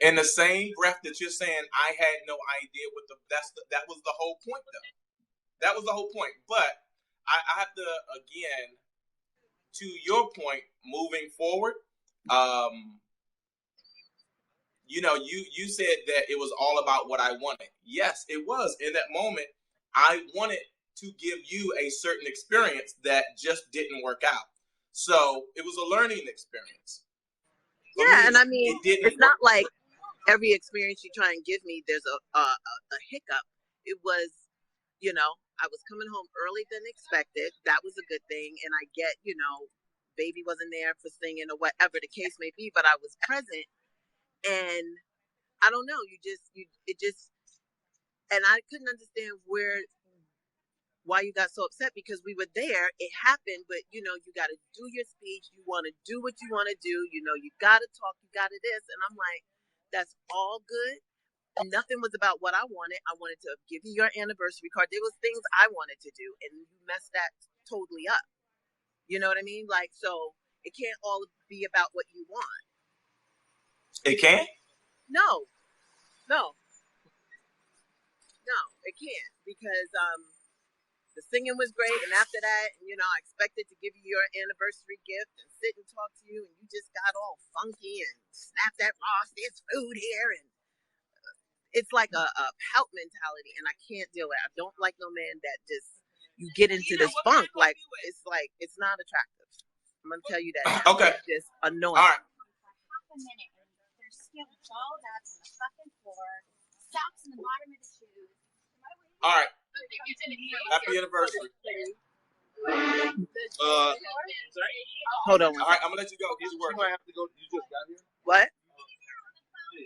[SPEAKER 1] in the same breath that you're saying, I had no idea what that was the whole point, though. That was the whole point. But I have to, again, to your point, moving forward, you said that it was all about what I wanted. Yes, it was. In that moment, I wanted to give you a certain experience that just didn't work out. So it was a learning experience.
[SPEAKER 2] Yeah, and I mean, it's not like every experience you try and give me, there's a hiccup. It was, I was coming home early than expected. That was a good thing. And I get, baby wasn't there for singing or whatever the case may be, but I was present. And I don't know, and I couldn't understand why you got so upset, because we were there. It happened, but you got to do your speech. You want to do what you want to do. You got to talk. You got to this. And I'm like, that's all good. Nothing was about what I wanted. I wanted to give you your anniversary card. There was things I wanted to do, and you messed that totally up. You know what I mean? Like, so it can't all be about what you want.
[SPEAKER 1] It can't?
[SPEAKER 2] No, it can't, because the singing was great, and after that, I expected to give you your anniversary gift and sit and talk to you, and you just got all funky and snapped at Ross, there's food here, and it's like a pout mentality, and I can't deal with it. I don't like no man that just, you get into this funk, like, it's not attractive. I'm gonna tell you that.
[SPEAKER 1] Okay.
[SPEAKER 2] It's just annoying.
[SPEAKER 1] All right.
[SPEAKER 3] Half a minute, and they're still balled up on the fucking floor, socks in the bottom of the shoes.
[SPEAKER 1] All right. Happy anniversary.
[SPEAKER 2] Hold on.
[SPEAKER 1] All right, I'm gonna let you go. He's working.
[SPEAKER 4] You might have to go. You just got here.
[SPEAKER 2] What?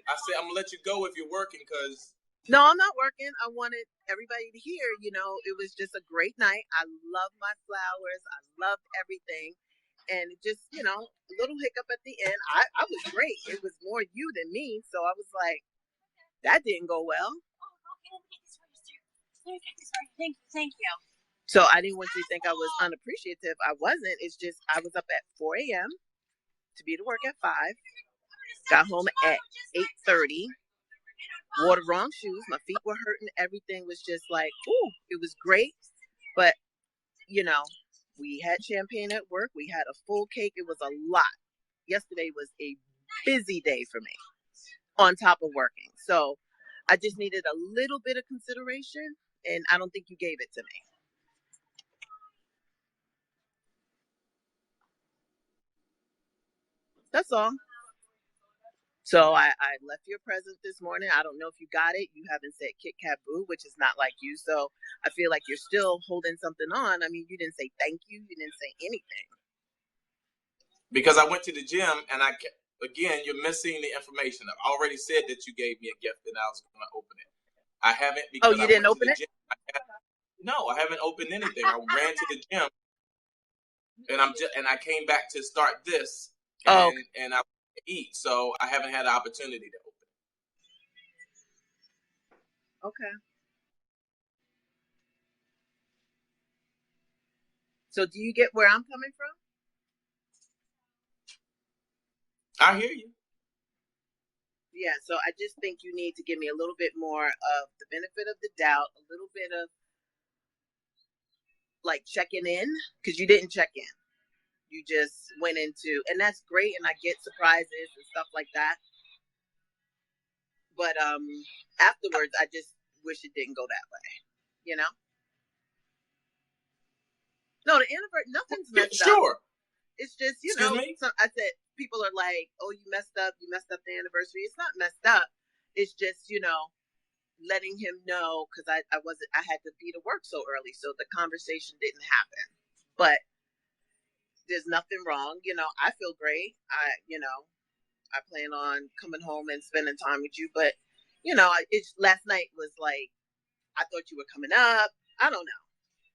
[SPEAKER 1] I said I'm gonna let you go if you're working, because.
[SPEAKER 2] No, I'm not working. I wanted everybody to hear, it was just a great night. I love my flowers. I loved everything. And it just, a little hiccup at the end. I was great. It was more you than me. So I was like, that didn't go well.
[SPEAKER 3] Thank you.
[SPEAKER 2] So I didn't want you to think I was unappreciative. I wasn't. It's just I was up at 4 a.m. to be to work at 5. Got home at 8:30. Wore the wrong shoes. My feet were hurting. Everything was just like, ooh, it was great. But, we had champagne at work. We had a full cake. It was a lot. Yesterday was a busy day for me on top of working. So I just needed a little bit of consideration, and I don't think you gave it to me. That's all. So I left your present this morning. I don't know if you got it. You haven't said Kit Kat Boo, which is not like you. So I feel like you're still holding something on. I mean, you didn't say thank you. You didn't say anything.
[SPEAKER 1] Because I went to the gym, and again, you're missing the information. I've already said that you gave me a gift and I was going to open it. I haven't. Because
[SPEAKER 2] you didn't open it?
[SPEAKER 1] No, I haven't opened anything. I ran to the gym, and I came back to start this, and I eat. So I haven't had the opportunity to open it.
[SPEAKER 2] Okay. So do you get where I'm coming from?
[SPEAKER 1] I hear you.
[SPEAKER 2] Yeah, so I just think you need to give me a little bit more of the benefit of the doubt, a little bit of like checking in, because you didn't check in. You just went into, and that's great, and I get surprises and stuff like that. But afterwards, I just wish it didn't go that way, No, the anniversary, nothing's messed up.
[SPEAKER 1] Sure.
[SPEAKER 2] It's just,
[SPEAKER 1] Excuse me?
[SPEAKER 2] So I said, people are like, oh, you messed up the anniversary. It's not messed up. It's just, letting him know, because I had to be to work so early, so the conversation didn't happen. But there's nothing wrong. I feel great. I plan on coming home and spending time with you, but last night was like, I thought you were coming up. I don't know.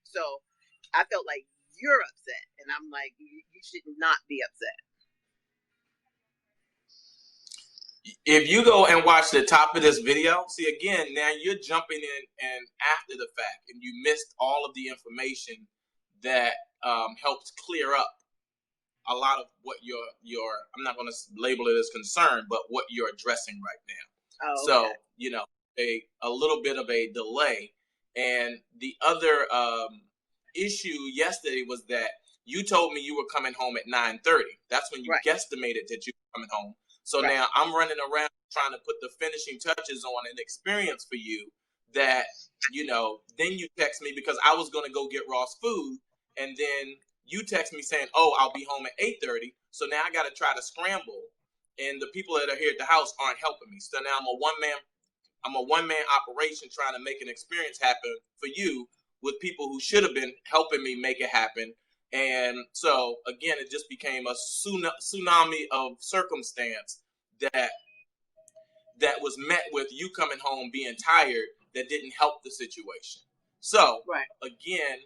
[SPEAKER 2] So I felt like you're upset. And I'm like, you should not be upset.
[SPEAKER 1] If you go and watch the top of this video, see again, now you're jumping in and after the fact, and you missed all of the information that helped clear up a lot of what your I'm not going to label it as concern, but what you're addressing right now.
[SPEAKER 2] Oh,
[SPEAKER 1] so
[SPEAKER 2] okay.
[SPEAKER 1] you know, a little bit of a delay. And the other issue yesterday was that you told me you were coming home at 9:30. That's when you
[SPEAKER 2] Right.
[SPEAKER 1] guesstimated that you were coming home. So
[SPEAKER 2] Right.
[SPEAKER 1] now I'm running around trying to put the finishing touches on an experience for you that, you know, then you text me because I was going to go get Ross food, and then you text me saying, oh, I'll be home at 8:30. So now I got to try to scramble, and the people that are here at the house aren't helping me. So now I'm a one-man operation trying to make an experience happen for you with people who should have been helping me make it happen. And so again, it just became a tsunami of circumstance that was met with you coming home being tired that didn't help the situation. So
[SPEAKER 2] Right.
[SPEAKER 1] again,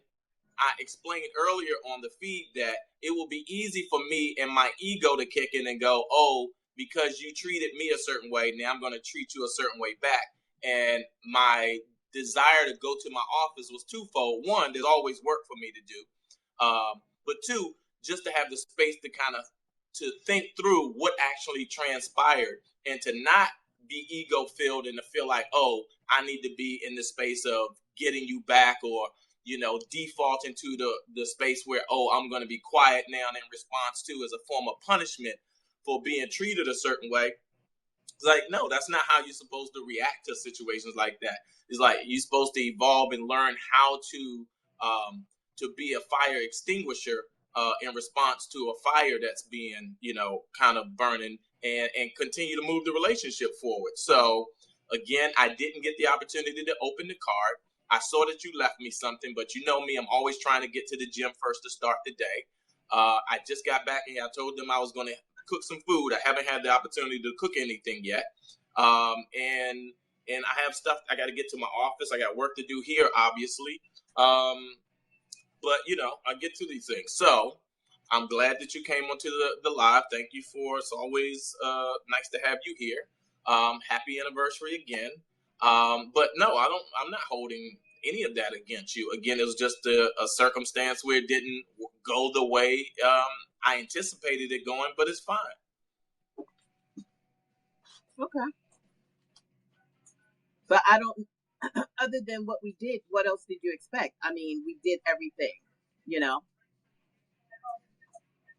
[SPEAKER 1] I explained earlier on the feed that it will be easy for me and my ego to kick in and go, oh, because you treated me a certain way, now I'm going to treat you a certain way back. And my desire to go to my office was twofold. One, there's always work for me to do. But two, just to have the space to kind of to think through what actually transpired and to not be ego filled and to feel like, oh, I need to be in the space of getting you back, or, you know, default into the space where, oh, I'm going to be quiet now in response to as a form of punishment for being treated a certain way. It's like, no, that's not how you're supposed to react to situations like that. It's like you're supposed to evolve and learn how to be a fire extinguisher in response to a fire that's being, you know, kind of burning, and continue to move the relationship forward. So again, I didn't get the opportunity to open the card. I saw that you left me something, but you know me, I'm always trying to get to the gym first to start the day. I just got back and I told them I was going to cook some food. I haven't had the opportunity to cook anything yet. And I have stuff. I got to get to my office. I got work to do here, obviously. But, you know, I get to these things. So I'm glad that you came onto the live. Thank you for, it's always nice to have you here. Happy anniversary again. But no, I'm not holding any of that against you. Again, it was just a circumstance where it didn't go the way I anticipated it going, but it's fine.
[SPEAKER 2] Okay. But I don't, other than what we did, what else did you expect? I mean, we did everything, you know?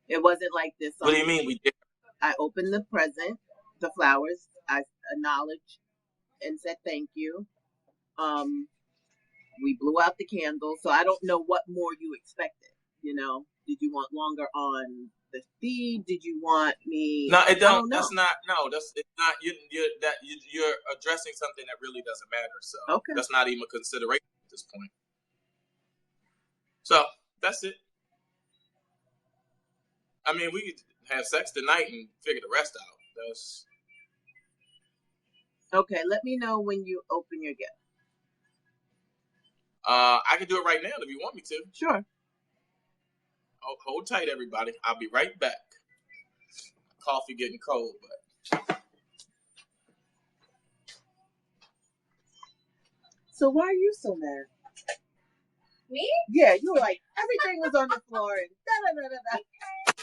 [SPEAKER 2] It wasn't like this.
[SPEAKER 1] What do you mean we did?
[SPEAKER 2] I opened the present, the flowers. I acknowledged and said thank you. We blew out the candles. So I don't know what more you expected, you know? Did you want longer on the feed? Did you want me?
[SPEAKER 1] No, it don't.
[SPEAKER 2] Know.
[SPEAKER 1] That's not. No, that's it's not. You're addressing something that really doesn't matter. So
[SPEAKER 2] okay.
[SPEAKER 1] That's not even a consideration at this point. So that's it. I mean, we could have sex tonight and figure the rest out. That's
[SPEAKER 2] okay. Let me know when you open your gift.
[SPEAKER 1] I can do it right now if you want me to.
[SPEAKER 2] Sure.
[SPEAKER 1] Hold tight, everybody. I'll be right back. Coffee getting cold, but.
[SPEAKER 2] So why are you so mad?
[SPEAKER 3] Me?
[SPEAKER 2] Yeah, you were like, everything was on the floor and da-da-da-da-da.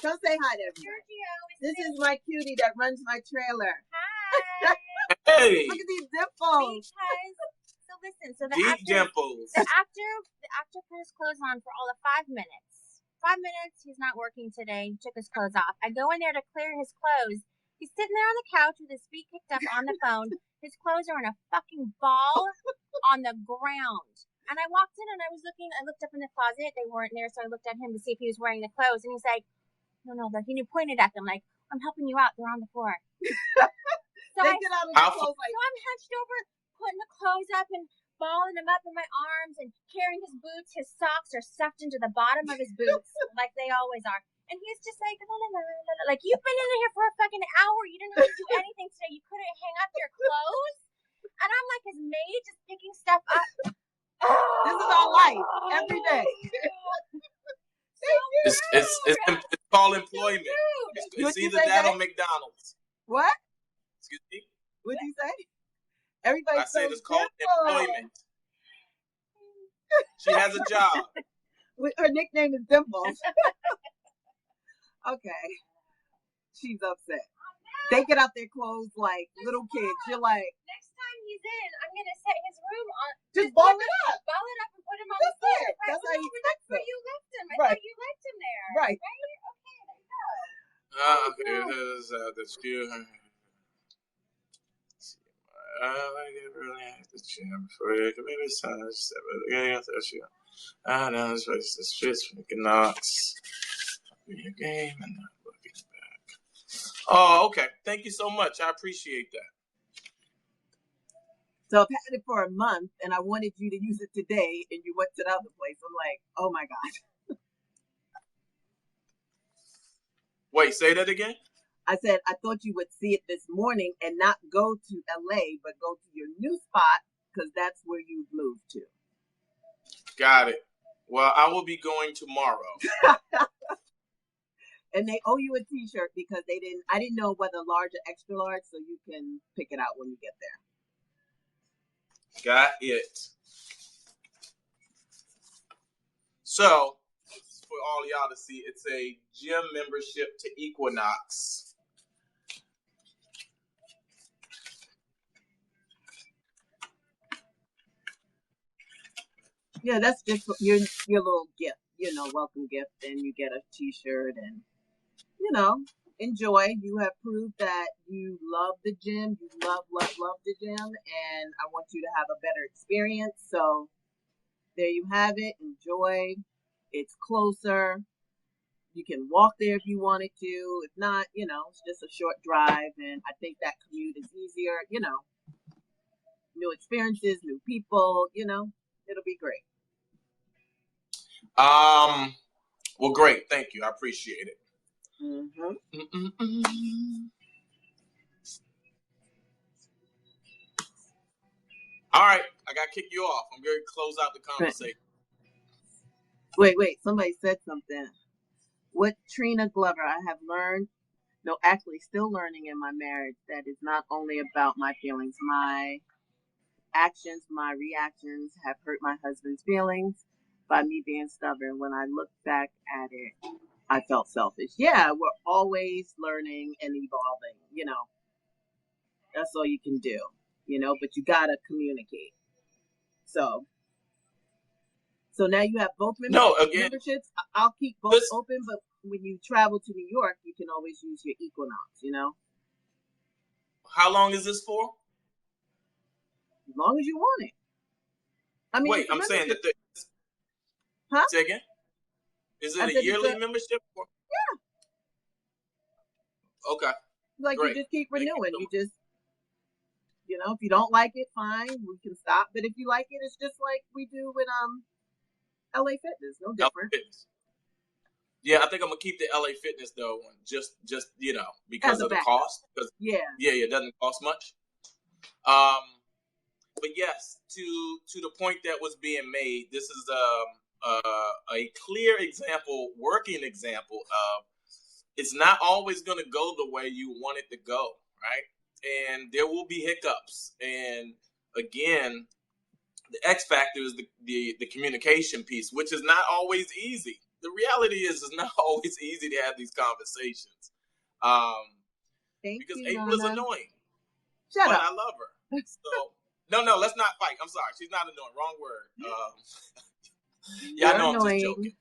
[SPEAKER 2] Come say hi to everybody. This is my cutie that runs my trailer.
[SPEAKER 3] Hi.
[SPEAKER 1] Hey!
[SPEAKER 2] Look at these dimples.
[SPEAKER 3] So listen, so
[SPEAKER 1] Deep dimples.
[SPEAKER 3] the actor put his clothes on for all of 5 minutes. 5 minutes, he's not working today, took his clothes off. I go in there to clear his clothes. He's sitting there on the couch with his feet kicked up on the phone. His clothes are in a fucking ball on the ground. And I walked in and I looked up in the closet. They weren't there, so I looked at him to see if he was wearing the clothes. And he's like, no, but he pointed at them like, I'm helping you out. They're on the floor. So
[SPEAKER 2] They get out of the clothes like,
[SPEAKER 3] so I'm hunched over, putting the clothes up and balling them up in my arms and carrying his boots. His socks are stuffed into the bottom of his boots like they always are. And he's just like, la, la, la, la, la. Like, you've been in here for a fucking hour. You didn't have to do anything today. You couldn't hang up your clothes. And I'm like his maid, just picking stuff up.
[SPEAKER 2] This is our life every day.
[SPEAKER 1] It's called employment. It's either that or McDonald's.
[SPEAKER 2] What?
[SPEAKER 1] Excuse me?
[SPEAKER 2] What did you say? Everybody
[SPEAKER 1] I said it's called
[SPEAKER 2] Dimple.
[SPEAKER 1] employment. She has a job.
[SPEAKER 2] Her nickname is Dimples. Okay. She's upset. They get out their clothes like little kids. You're like,
[SPEAKER 3] next time he's in, I'm gonna set his room on.
[SPEAKER 2] just ball it up.
[SPEAKER 3] Ball it up and put him on
[SPEAKER 2] That's
[SPEAKER 3] the floor.
[SPEAKER 2] it. That's how you fix
[SPEAKER 3] Where
[SPEAKER 2] it.
[SPEAKER 3] you left him. I
[SPEAKER 2] Right.
[SPEAKER 3] thought you left him there.
[SPEAKER 2] Right.
[SPEAKER 3] Okay, there you go.
[SPEAKER 1] It is the skill. I get really at the gym before you can maybe sign a step again. I know it's the streets from the Knox. Be a game and not looking back. Oh, okay. Thank you so much. I appreciate that.
[SPEAKER 2] So I've had it for a month, and I wanted you to use it today, and you went to the other place. I'm like, oh my God.
[SPEAKER 1] Wait, say that again?
[SPEAKER 2] I said, I thought you would see it this morning and not go to LA, but go to your new spot because that's where you've moved to.
[SPEAKER 1] Got it. Well, I will be going tomorrow.
[SPEAKER 2] And they owe you a t-shirt because I didn't know whether large or extra large, so you can pick it out when you get there.
[SPEAKER 1] Got it. So, for all y'all to see, it's a gym membership to Equinox.
[SPEAKER 2] Yeah, that's just your little gift, welcome gift, and you get a t-shirt and, enjoy. You have proved that you love the gym. You love the gym, and I want you to have a better experience. So there you have it. Enjoy. It's closer. You can walk there if you wanted to. If not, it's just a short drive, and I think that commute is easier, new experiences, new people, it'll be great.
[SPEAKER 1] Well, great. Thank you. I appreciate it.
[SPEAKER 2] Mm-hmm.
[SPEAKER 1] All right. I got to kick you off. I'm going to close out the conversation.
[SPEAKER 2] Wait. Somebody said something. What Trina Glover, I have learned, still learning in my marriage, that is not only about my feelings. My actions, my reactions have hurt my husband's feelings by me being stubborn. When I look back at it, I felt selfish. Yeah, we're always learning and evolving, That's all you can do, but you gotta communicate. So now you have both memberships. I'll keep both open, but when you travel to New York, you can always use your Equinox,
[SPEAKER 1] How long is this for?
[SPEAKER 2] As long as you want it. I mean,
[SPEAKER 1] wait, I'm saying that
[SPEAKER 2] Huh?
[SPEAKER 1] Say again? Is it a yearly membership? Yeah. Okay.
[SPEAKER 2] Like, great. You just keep renewing. You just, if you don't like it, fine. We can stop. But if you like it, it's just like we do with LA Fitness. No different.
[SPEAKER 1] Yeah, I think I'm gonna keep the LA Fitness though, just because of the cost. Yeah, it doesn't cost much. But yes, to the point that was being made, this is a clear example, working example of it's not always going to go the way you want it to go, right? And there will be hiccups. And again, the X factor is the communication piece, which is not always easy. The reality is it's not always easy to have these conversations. Because April is annoying.
[SPEAKER 2] Shut up.
[SPEAKER 1] I love her. So no, let's not fight. I'm sorry. She's not annoying. Wrong word. Yeah, I know I'm just joking.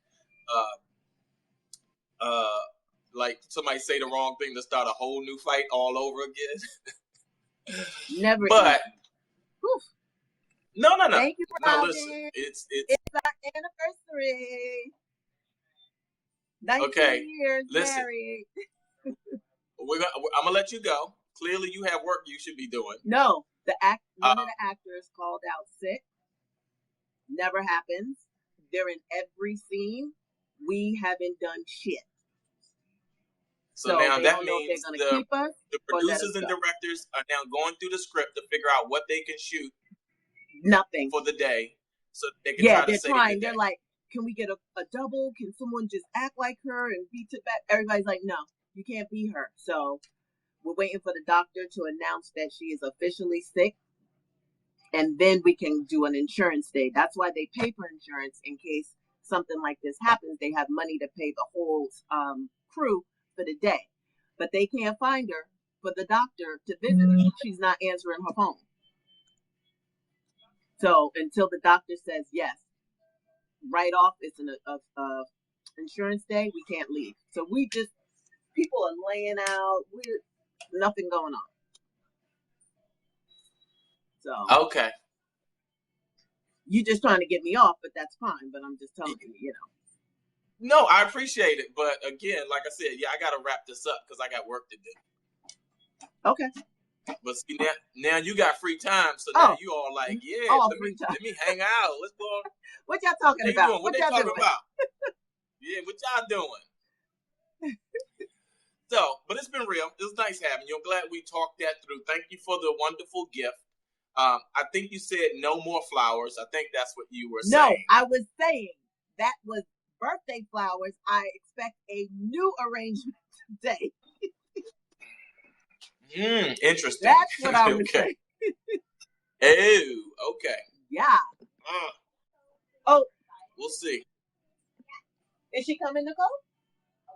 [SPEAKER 1] Like somebody say the wrong thing to start a whole new fight all over again.
[SPEAKER 2] Never.
[SPEAKER 1] But no.
[SPEAKER 2] Thank you,
[SPEAKER 1] no, listen. It's
[SPEAKER 2] our anniversary. 19 years married.
[SPEAKER 1] I'm gonna let you go. Clearly, you have work you should be doing.
[SPEAKER 2] No, one of the actors called out sick. Never happens. They're in every scene. We haven't done shit.
[SPEAKER 1] So now that means
[SPEAKER 2] the
[SPEAKER 1] producers and directors are now going through the script to figure out what they can shoot.
[SPEAKER 2] Nothing
[SPEAKER 1] for the day, so they can try to save the day.
[SPEAKER 2] They're like, can we get a double? Can someone just act like her and be took back? Everybody's like, no, you can't be her. So we're waiting for the doctor to announce that she is officially sick. And then we can do an insurance day. That's why they pay for insurance in case something like this happens. They have money to pay the whole crew for the day. But they can't find her for the doctor to visit her. She's not answering her phone. So until the doctor says yes, right off, it's an insurance day, we can't leave. So we just, people are laying out, we're nothing going on. So
[SPEAKER 1] Okay.
[SPEAKER 2] You just trying to get me off, but that's fine. But I'm just telling you, you know.
[SPEAKER 1] No, I appreciate it, but again, like I said, yeah, I got to wrap this up because I got work to do.
[SPEAKER 2] Okay.
[SPEAKER 1] But see, now you got free time, so now you all like, yeah, let me hang out. Let's go.
[SPEAKER 2] What y'all talking about?
[SPEAKER 1] Doing? What they talking about? Yeah, what y'all doing? So, but it's been real. It was nice having you. I'm glad we talked that through. Thank you for the wonderful gift. I think you said no more flowers. I think that's what you were saying.
[SPEAKER 2] No, I was saying that was birthday flowers. I expect a new arrangement today.
[SPEAKER 1] Interesting.
[SPEAKER 2] That's what I was saying.
[SPEAKER 1] Oh, okay.
[SPEAKER 2] Yeah. Oh.
[SPEAKER 1] We'll see.
[SPEAKER 2] Is she coming, Nicole?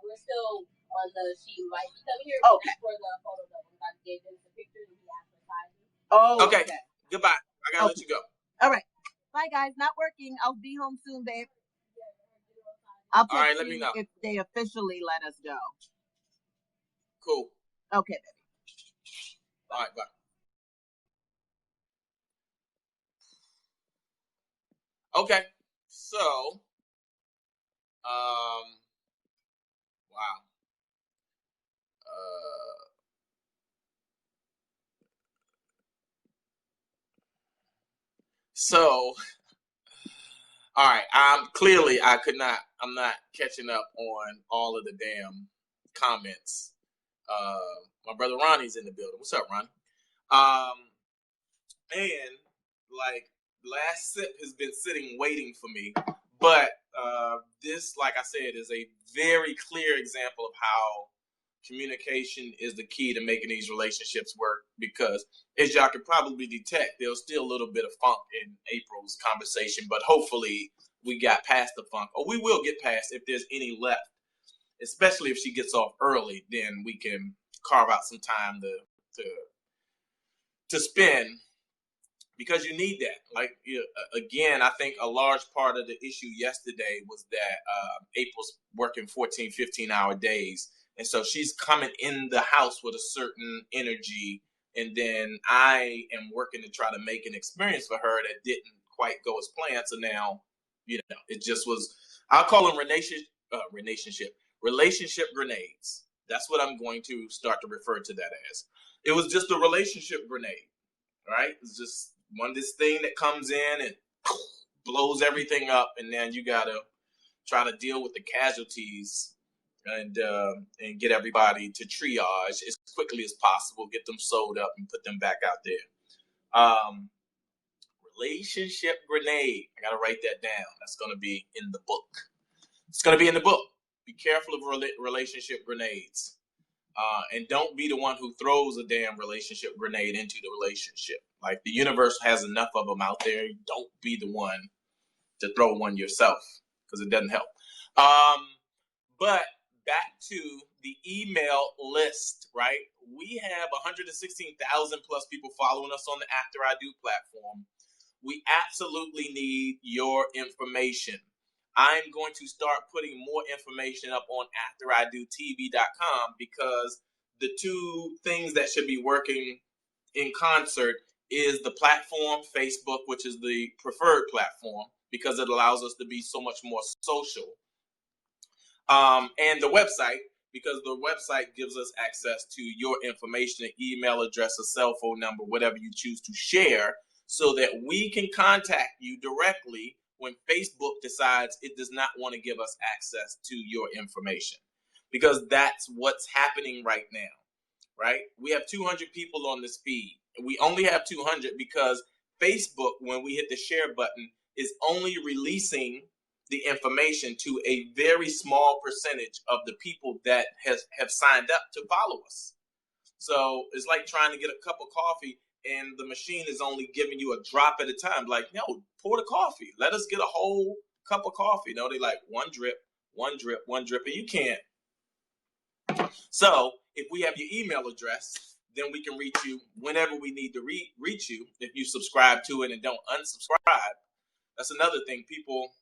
[SPEAKER 4] We're still on she might be coming here.
[SPEAKER 2] Okay.
[SPEAKER 4] That's for the photo that we got gave them the pictures and we asked for sizes.
[SPEAKER 2] Oh,
[SPEAKER 1] okay. Goodbye. I gotta let you go.
[SPEAKER 2] All right. Bye, guys. Not working. I'll be home soon, babe. I'll text
[SPEAKER 1] all right, let me know
[SPEAKER 2] if they officially let us go.
[SPEAKER 1] Cool.
[SPEAKER 2] Okay, baby.
[SPEAKER 1] All right, bye. Okay, so, wow. So, all right. I'm not catching up on all of the damn comments. My brother Ronnie's in the building. What's up, Ronnie? And like last sip has been sitting waiting for me, but this, like I said, is a very clear example of how communication is the key to making these relationships work, because as y'all can probably detect, there's still a little bit of funk in April's conversation, but hopefully we got past the funk, or we will get past if there's any left, especially if she gets off early. Then we can carve out some time to spend, because you need that. Like, again, I think a large part of the issue yesterday was that April's working 14, 15-hour days. And so she's coming in the house with a certain energy. And then I am working to try to make an experience for her that didn't quite go as planned. So now, it just was, I'll call them relationship grenades. That's what I'm going to start to refer to that as. It was just a relationship grenade, right? It's just this thing that comes in and blows everything up. And then you got to try to deal with the casualties and get everybody to triage as quickly as possible, get them sewed up and put them back out there. Relationship grenade. I got to write that down. That's going to be in the book. It's going to be in the book. Be careful of relationship grenades. And don't be the one who throws a damn relationship grenade into the relationship. Like, the universe has enough of them out there. Don't be the one to throw one yourself, because it doesn't help. But back to the email list, right? We have 116,000 plus people following us on the After I Do platform. We absolutely need your information. I'm going to start putting more information up on AfterIDoTV.com, because the two things that should be working in concert is the platform, Facebook, which is the preferred platform, because it allows us to be so much more social. And the website, because the website gives us access to your information, an email address, a cell phone number, whatever you choose to share, so that we can contact you directly when Facebook decides it does not want to give us access to your information. Because that's what's happening right now, right? We have 200 people on this feed. We only have 200 because Facebook, when we hit the share button, is only releasing the information to a very small percentage of the people that have signed up to follow us. So it's like trying to get a cup of coffee and the machine is only giving you a drop at a time. Like, no, pour the coffee. Let us get a whole cup of coffee. No, they like one drip, one drip, one drip, and you can't. So if we have your email address, then we can reach you whenever we need to reach you. If you subscribe to it and don't unsubscribe, that's another thing. People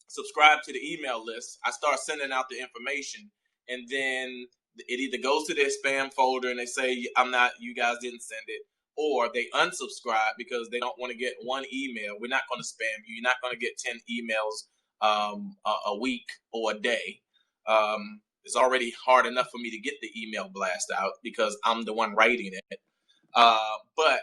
[SPEAKER 1] subscribe to the email list. I start sending out the information, and then it either goes to their spam folder and they say, you guys didn't send it, or they unsubscribe because they don't want to get one email. We're not going to spam you. You're not going to get 10 emails a week or a day. It's already hard enough for me to get the email blast out because I'm the one writing it. But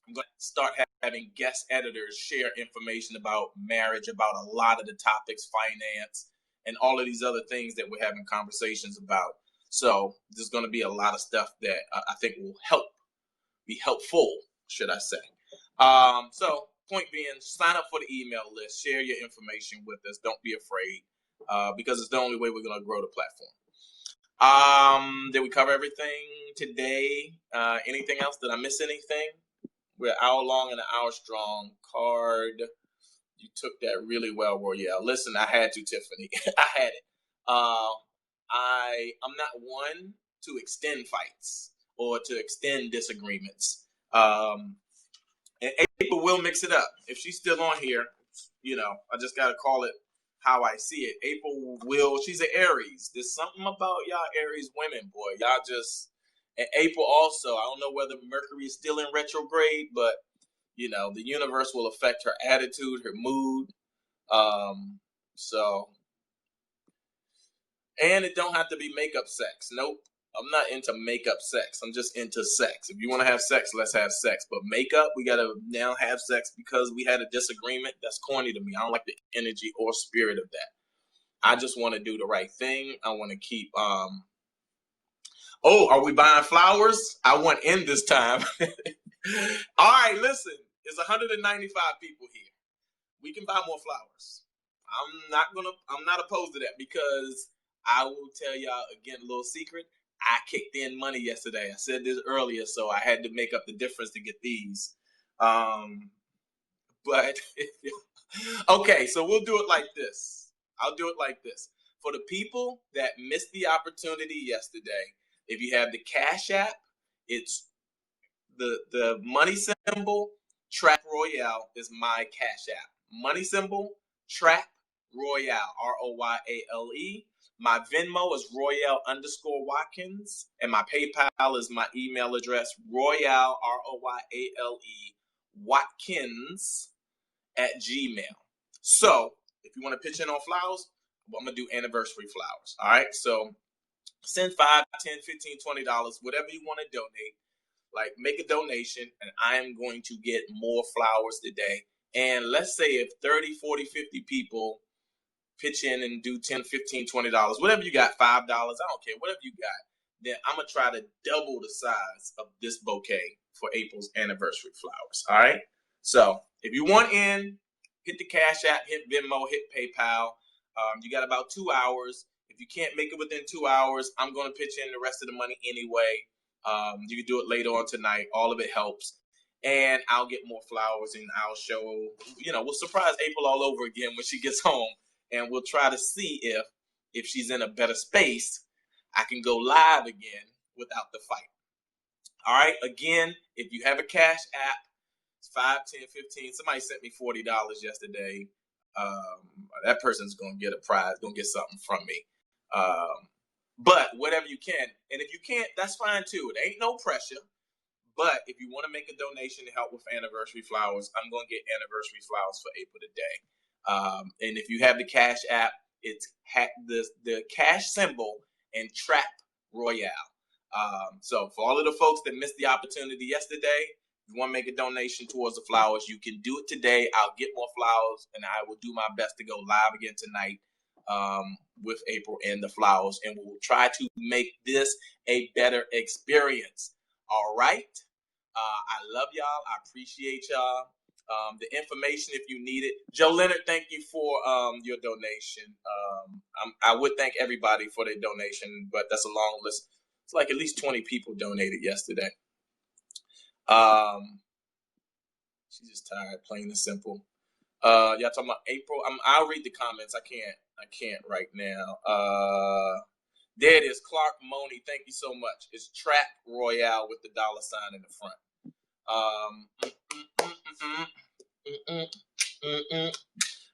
[SPEAKER 1] I'm going to start having guest editors share information about marriage, about a lot of the topics, finance, and all of these other things that we're having conversations about. So there's going to be a lot of stuff that I think will be helpful, should I say. So point being, sign up for the email list, share your information with us. Don't be afraid, because it's the only way we're going to grow the platform. Did we cover everything today? Anything else? Did I miss anything? We're an hour long and an hour strong. Card. You took that really well, Royale. Listen, I had to, Tiffany. I had it. I'm not one to extend fights or to extend disagreements. And April will mix it up. If she's still on here, I just got to call it how I see it. April she's an Aries. There's something about y'all Aries women, boy. Y'all just, and April also, I don't know whether Mercury is still in retrograde, but, the universe will affect her attitude, her mood. And it don't have to be makeup sex. Nope. I'm not into makeup sex. I'm just into sex. If you want to have sex, let's have sex. But makeup, we got to now have sex because we had a disagreement. That's corny to me. I don't like the energy or spirit of that. I just want to do the right thing. I want to keep... Oh, are we buying flowers? I want in this time. All right, listen. There's 195 people here. We can buy more flowers. I'm not opposed to that because I will tell y'all again a little secret. I kicked in money yesterday. I said this earlier, so I had to make up the difference to get these. But okay, so we'll do it like this. I'll do it like this. For the people that missed the opportunity yesterday, if you have the Cash App, it's the money symbol, Trap Royale is my Cash App. Money symbol, Trap Royale, Royale. My Venmo is Royale_Watkins, and my PayPal is my email address, Royale, Royale, Watkins @gmail. So if you want to pitch in on flowers, I'm going to do anniversary flowers. All right. So send $5, $10, $15, $20, whatever you want to donate. Like, make a donation, and I am going to get more flowers today. And let's say if 30, 40, 50 people pitch in and do $10, $15, $20, whatever you got, $5, I don't care, whatever you got, then I'm going to try to double the size of this bouquet for April's anniversary flowers. All right? So if you want in, hit the Cash App, hit Venmo, hit PayPal. You got about 2 hours. If you can't make it within 2 hours, I'm going to pitch in the rest of the money anyway. You can do it later on tonight. All of it helps. And I'll get more flowers and I'll show, we'll surprise April all over again when she gets home. And we'll try to see if she's in a better space, I can go live again without the fight. All right. Again, if you have a Cash App, it's 5, 10, 15. Somebody sent me $40 yesterday. That person's going to get a prize, going to get something from me. But whatever you can. And if you can't, that's fine too. It ain't no pressure. But if you want to make a donation to help with anniversary flowers, I'm going to get anniversary flowers for April today. And if you have the Cash App, it's the cash symbol and Trap Royale. So for all of the folks that missed the opportunity yesterday, if you want to make a donation towards the flowers, you can do it today. I'll get more flowers, and I will do my best to go live again tonight with April and the flowers, and we'll try to make this a better experience. All right. I love y'all. I appreciate y'all. The information if you need it. Joe Leonard, thank you for your donation. I would thank everybody for their donation, but that's a long list. It's like at least 20 people donated yesterday. She's just tired, plain and simple. Y'all talking about April? I'll read the comments. I can't right now. There it is. Clark Money, thank you so much. It's Trap Royale with the $sign in the front.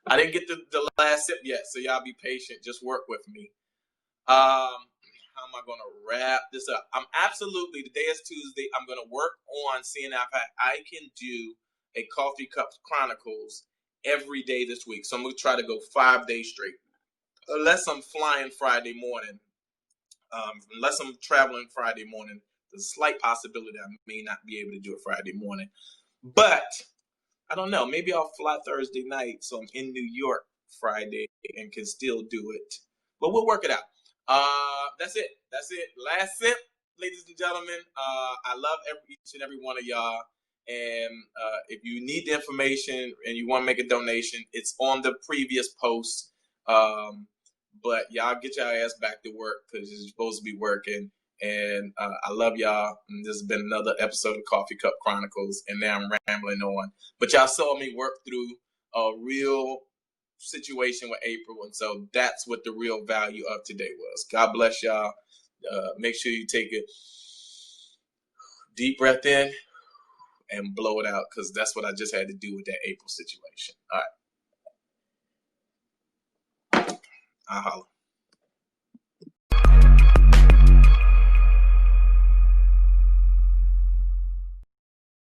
[SPEAKER 1] I didn't get the last sip yet, so y'all be patient. Just work with me. How am I going to wrap this up? Today is Tuesday. I'm going to work on seeing if I can do a Coffee Cup Chronicles every day this week. So I'm going to try to go 5 days straight. Unless I'm flying Friday morning. Unless I'm traveling Friday morning. There's a slight possibility I may not be able to do it Friday morning. But I don't know. Maybe I'll fly Thursday night, so I'm in New York Friday and can still do it. But we'll work it out. That's it. Last sip, ladies and gentlemen. I love each and every one of y'all. And if you need the information and you want to make a donation, it's on the previous post. But y'all get your ass back to work because you're supposed to be working. And I love y'all. And this has been another episode of Coffee Cup Chronicles. And now I'm rambling on. But y'all saw me work through a real situation with April. And so that's what the real value of today was. God bless y'all. Make sure you take a deep breath in and blow it out because that's what I just had to do with that April situation. All right. I'll holler.